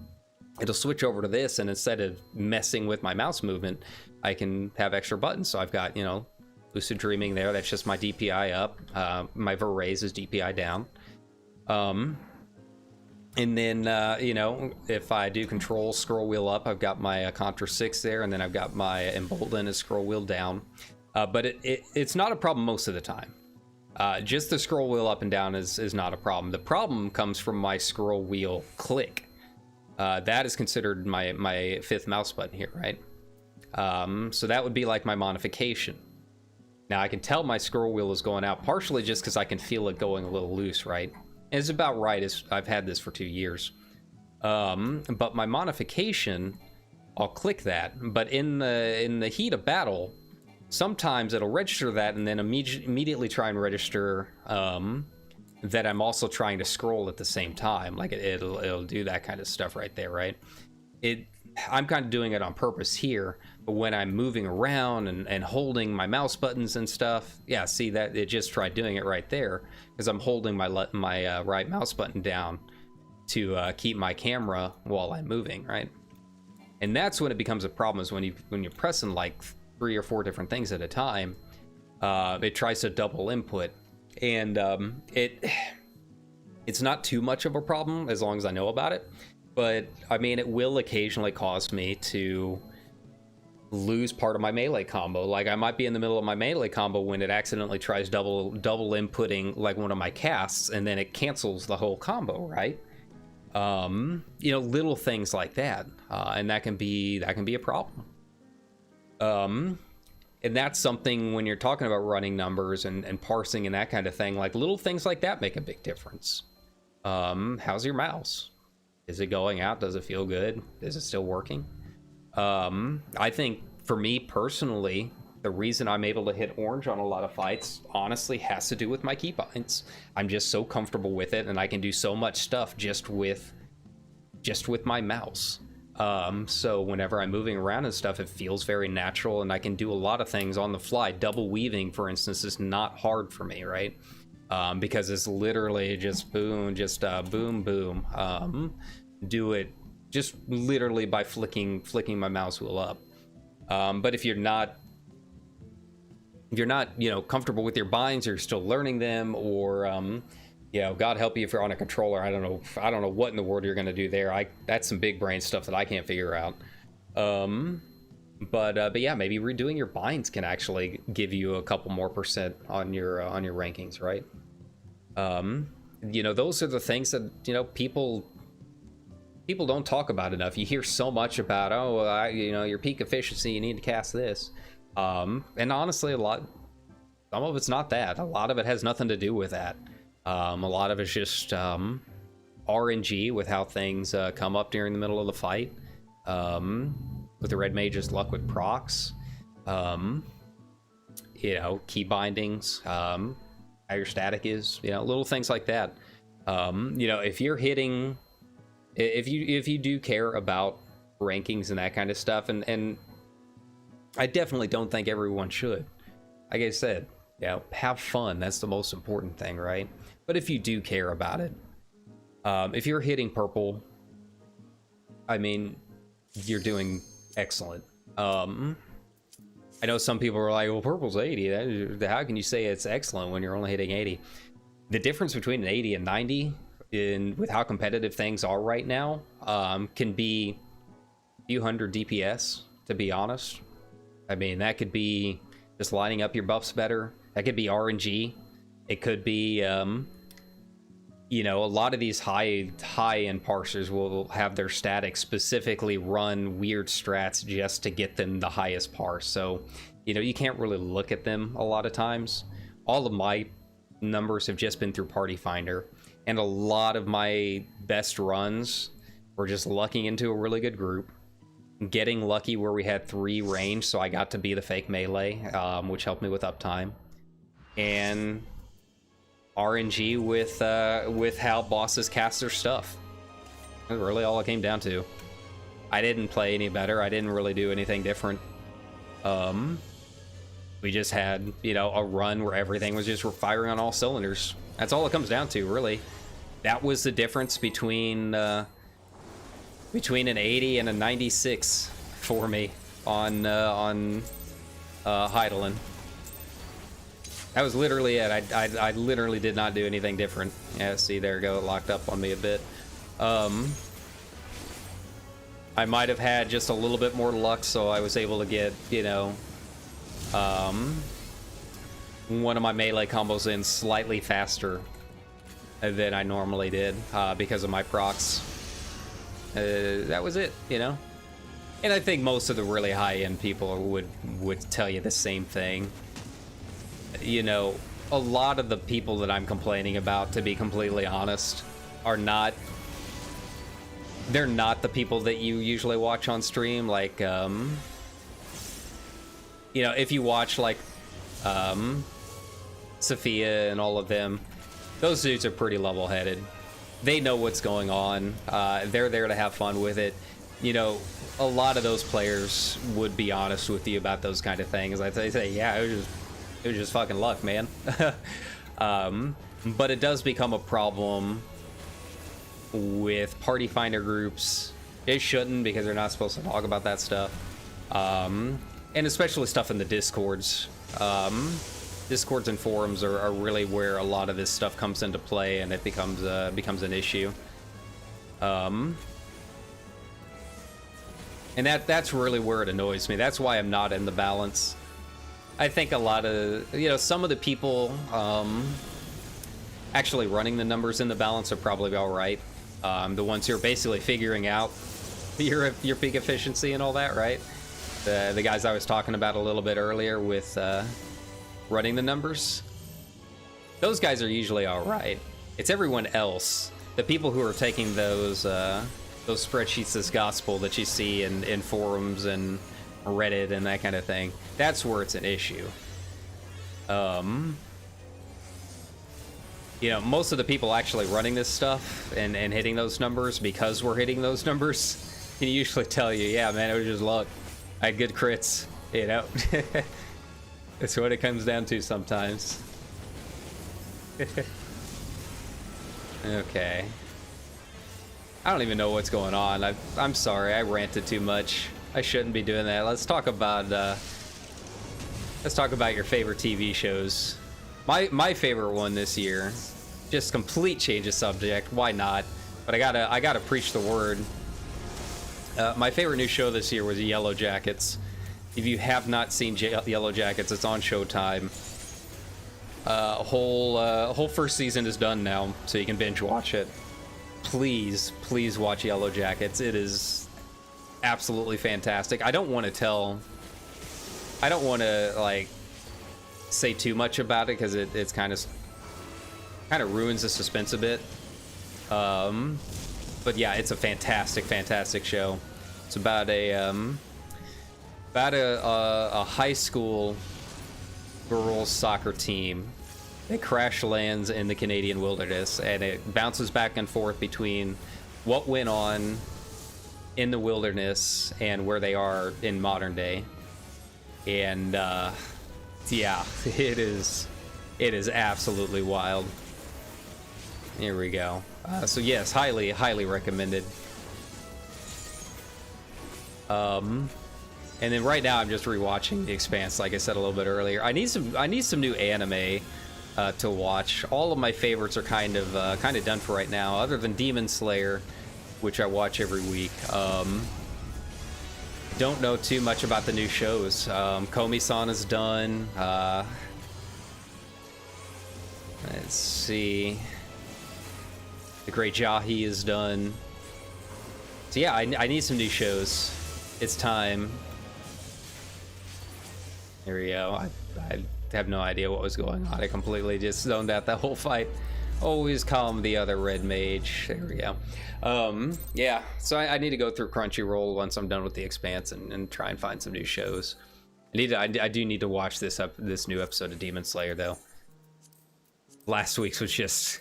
S1: it'll switch over to this, and instead of messing with my mouse movement, I can have extra buttons. So I've got, Lucid Dreaming there. That's just my DPI up. My Verraise is DPI down. And then, if I do control scroll wheel up, I've got my Contra 6 there, and then I've got my Embolden as scroll wheel down. But it's not a problem most of the time. Just the scroll wheel up and down is not a problem. The problem comes from my scroll wheel click. That is considered my fifth mouse button here, right? So that would be like my modification. Now I can tell my scroll wheel is going out partially just because I can feel it going a little loose, right? And it's about right, as I've had this for 2 years. But my modification I'll click that. But in the heat of battle, sometimes it'll register that and then immediately try and register that I'm also trying to scroll at the same time. Like it'll do that kind of stuff right there, right? I'm kind of doing it on purpose here, but when I'm moving around and holding my mouse buttons and stuff, yeah, see that it just tried doing it right there because I'm holding my right mouse button down to keep my camera while I'm moving, right? And that's when it becomes a problem, is when you're pressing like 3 or 4 different things at a time. It tries to double input, and it's not too much of a problem as long as I know about it. But I mean, it will occasionally cause me to lose part of my melee combo. Like I might be in the middle of my melee combo when it accidentally tries double inputting like one of my casts, and then it cancels the whole combo, right? You know, little things like that, and that can be a problem. And that's something when you're talking about running numbers and parsing and that kind of thing, like little things like that make a big difference. How's your mouse? Is it going out? Does it feel good? Is it still working? I think for me personally, the reason I'm able to hit orange on a lot of fights honestly has to do with my keybinds. I'm just so comfortable with it, and I can do so much stuff just with my mouse. So whenever I'm moving around and stuff, it feels very natural, and I can do a lot of things on the fly. Double weaving, for instance, is not hard for me, right? Because it's literally just boom, boom, boom. Do it just literally by flicking my mouse wheel up. But if you're not, you know, comfortable with your binds, you're still learning them, or you know, God help you if you're on a controller. I don't know what in the world you're gonna do there. That's some big brain stuff that I can't figure out. But yeah, maybe redoing your binds can actually give you a couple more % on your rankings, right? You know, those are the things that, you know, people don't talk about enough. You hear so much about, you know, your peak efficiency, you need to cast this. And honestly, some of it's not that. A lot of it has nothing to do with that. A lot of it's just RNG with how things come up during the middle of the fight. With the red mage's luck with procs. You know, key bindings, how your static is, you know, little things like that. You know, if you're hitting, if you do care about rankings and that kind of stuff, and I definitely don't think everyone should. Like I said, you know, have fun. That's the most important thing, right? But if you do care about it, if you're hitting purple, I mean, you're doing excellent. I know some people are like, well, purple's 80. How can you say it's excellent when you're only hitting 80? The difference between an 80 and 90 with how competitive things are right now can be a few hundred DPS, to be honest. I mean, that could be just lining up your buffs better. That could be RNG. It could be, you know, a lot of these high-end parsers will have their statics specifically run weird strats just to get them the highest parse. So, you know, you can't really look at them a lot of times. All of my numbers have just been through Party Finder, and a lot of my best runs were just lucking into a really good group, getting lucky where we had 3 range, so I got to be the fake melee, which helped me with uptime, and RNG with how bosses cast their stuff. That's really all it came down to. I didn't play any better. I didn't really do anything different. We just had, you know, a run where everything was just firing on all cylinders. That's all it comes down to, really. That was the difference between an 80 and a 96 for me on Heidelin. That was literally it. I literally did not do anything different. Yeah, see, there we go. It locked up on me a bit. I might have had just a little bit more luck, so I was able to get, you know, one of my melee combos in slightly faster than I normally did because of my procs. That was it, you know? And I think most of the really high-end people would tell you the same thing. You know, a lot of the people that I'm complaining about, to be completely honest, are not they're not the people that you usually watch on stream. Like, you know, if you watch like Sophia and all of them, those dudes are pretty level-headed. They know what's going on. They're there to have fun with it. You know, a lot of those players would be honest with you about those kind of things. I'd say, yeah, it was just fucking luck, man. But it does become a problem with party finder groups. It shouldn't, because they're not supposed to talk about that stuff. And especially stuff in the Discords. Discords and forums are really where a lot of this stuff comes into play, and it becomes an issue. And that's really where it annoys me. That's why I'm not in the balance. I think a lot of, you know, some of the people actually running the numbers in the balance are probably all right. The ones who are basically figuring out your peak efficiency and all that, right? The guys I was talking about a little bit earlier with running the numbers. Those guys are usually all right. It's everyone else, the people who are taking those spreadsheets as gospel that you see in forums and Reddit and that kind of thing. That's where it's an issue. You know, most of the people actually running this stuff and hitting those numbers, because we're hitting those numbers, can usually tell you, yeah, man, it was just luck. I had good crits, you know. That's what it comes down to sometimes. Okay. I don't even know what's going on. I'm sorry, I ranted too much. I shouldn't be doing that. Let's talk about your favorite TV shows. My favorite one this year, just complete change of subject. Why not? But I gotta preach the word. My favorite new show this year was Yellow Jackets. If you have not seen Yellow Jackets, it's on Showtime. Whole first season is done now, so you can binge watch it. Please watch Yellow Jackets. It is absolutely fantastic. I don't want to like say too much about it, because it's kind of ruins the suspense a bit. But yeah, it's a fantastic show. It's about a high school girls soccer team that crash lands in the Canadian wilderness, and it bounces back and forth between what went on in the wilderness and where they are in modern day. And yeah, it is absolutely wild. Here we go. So yes, highly recommended. And then right now I'm just rewatching The Expanse, like I said a little bit earlier. I need some new anime to watch. All of my favorites are kind of done for right now, other than Demon Slayer, which I watch every week. Don't know too much about the new shows. Komi-san is done. Let's see. The Great Jahi is done. So yeah, I need some new shows. It's time. Here we go. I have no idea what was going on. I completely just zoned out that whole fight. Always calm the other red mage. There we go. Yeah, so I need to go through Crunchyroll once I'm done with The Expanse and try and find some new shows. I do need to watch this new episode of Demon Slayer, though. Last week's was just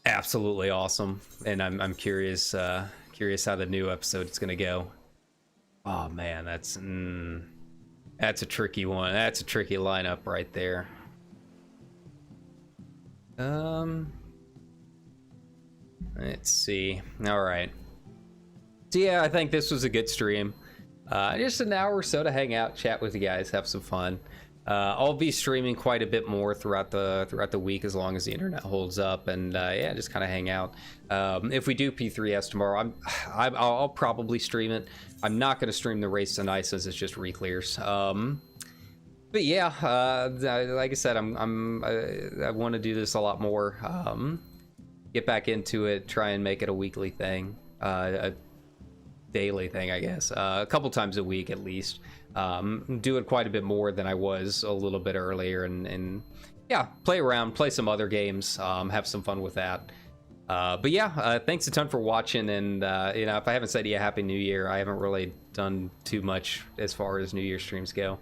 S1: absolutely awesome, and I'm curious how the new episode is gonna go. Oh man, that's a tricky one. That's a tricky lineup right there. Let's see. All right. So yeah, I think this was a good stream. Just an hour or so to hang out, chat with you guys, have some fun. I'll be streaming quite a bit more throughout the week, as long as the internet holds up, and yeah, just kind of hang out. If we do P3S tomorrow, I'll probably stream it. I'm not going to stream the race tonight since it's just re-clears. But yeah, like I said, I want to do this a lot more. Get back into it, try and make it a weekly thing, a daily thing, I guess, a couple times a week at least. Do it quite a bit more than I was a little bit earlier, and yeah, play around, play some other games, have some fun with that. But yeah, thanks a ton for watching, and you know, if I haven't said to you Happy New Year, I haven't really done too much as far as New Year streams go.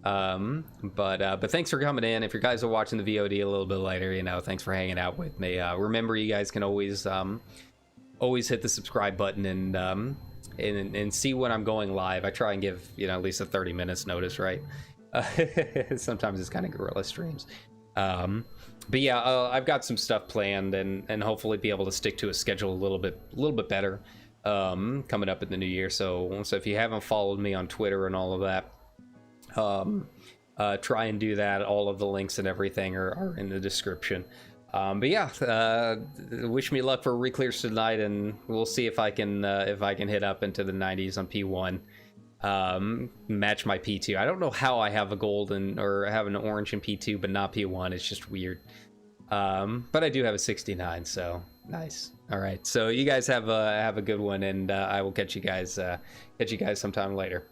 S1: But thanks for coming in. If you guys are watching the VOD a little bit later, you know, thanks for hanging out with me. Remember, you guys can always hit the subscribe button and see when I'm going live. I try and give, you know, at least a 30 minutes notice, right? Sometimes it's kind of guerrilla streams. But yeah, I've got some stuff planned, and hopefully be able to stick to a schedule a little bit better coming up in the new year. So if you haven't followed me on Twitter and all of that, try and do that. All of the links and everything are in the description. But yeah, wish me luck for re-clears tonight, and we'll see if I can hit up into the 90s on P1. Match my P2. I don't know how I have a golden or have an orange in P2 but not P1. It's just weird. But I do have a 69, so nice. All right, so you guys have a good one, and I will catch you guys sometime later.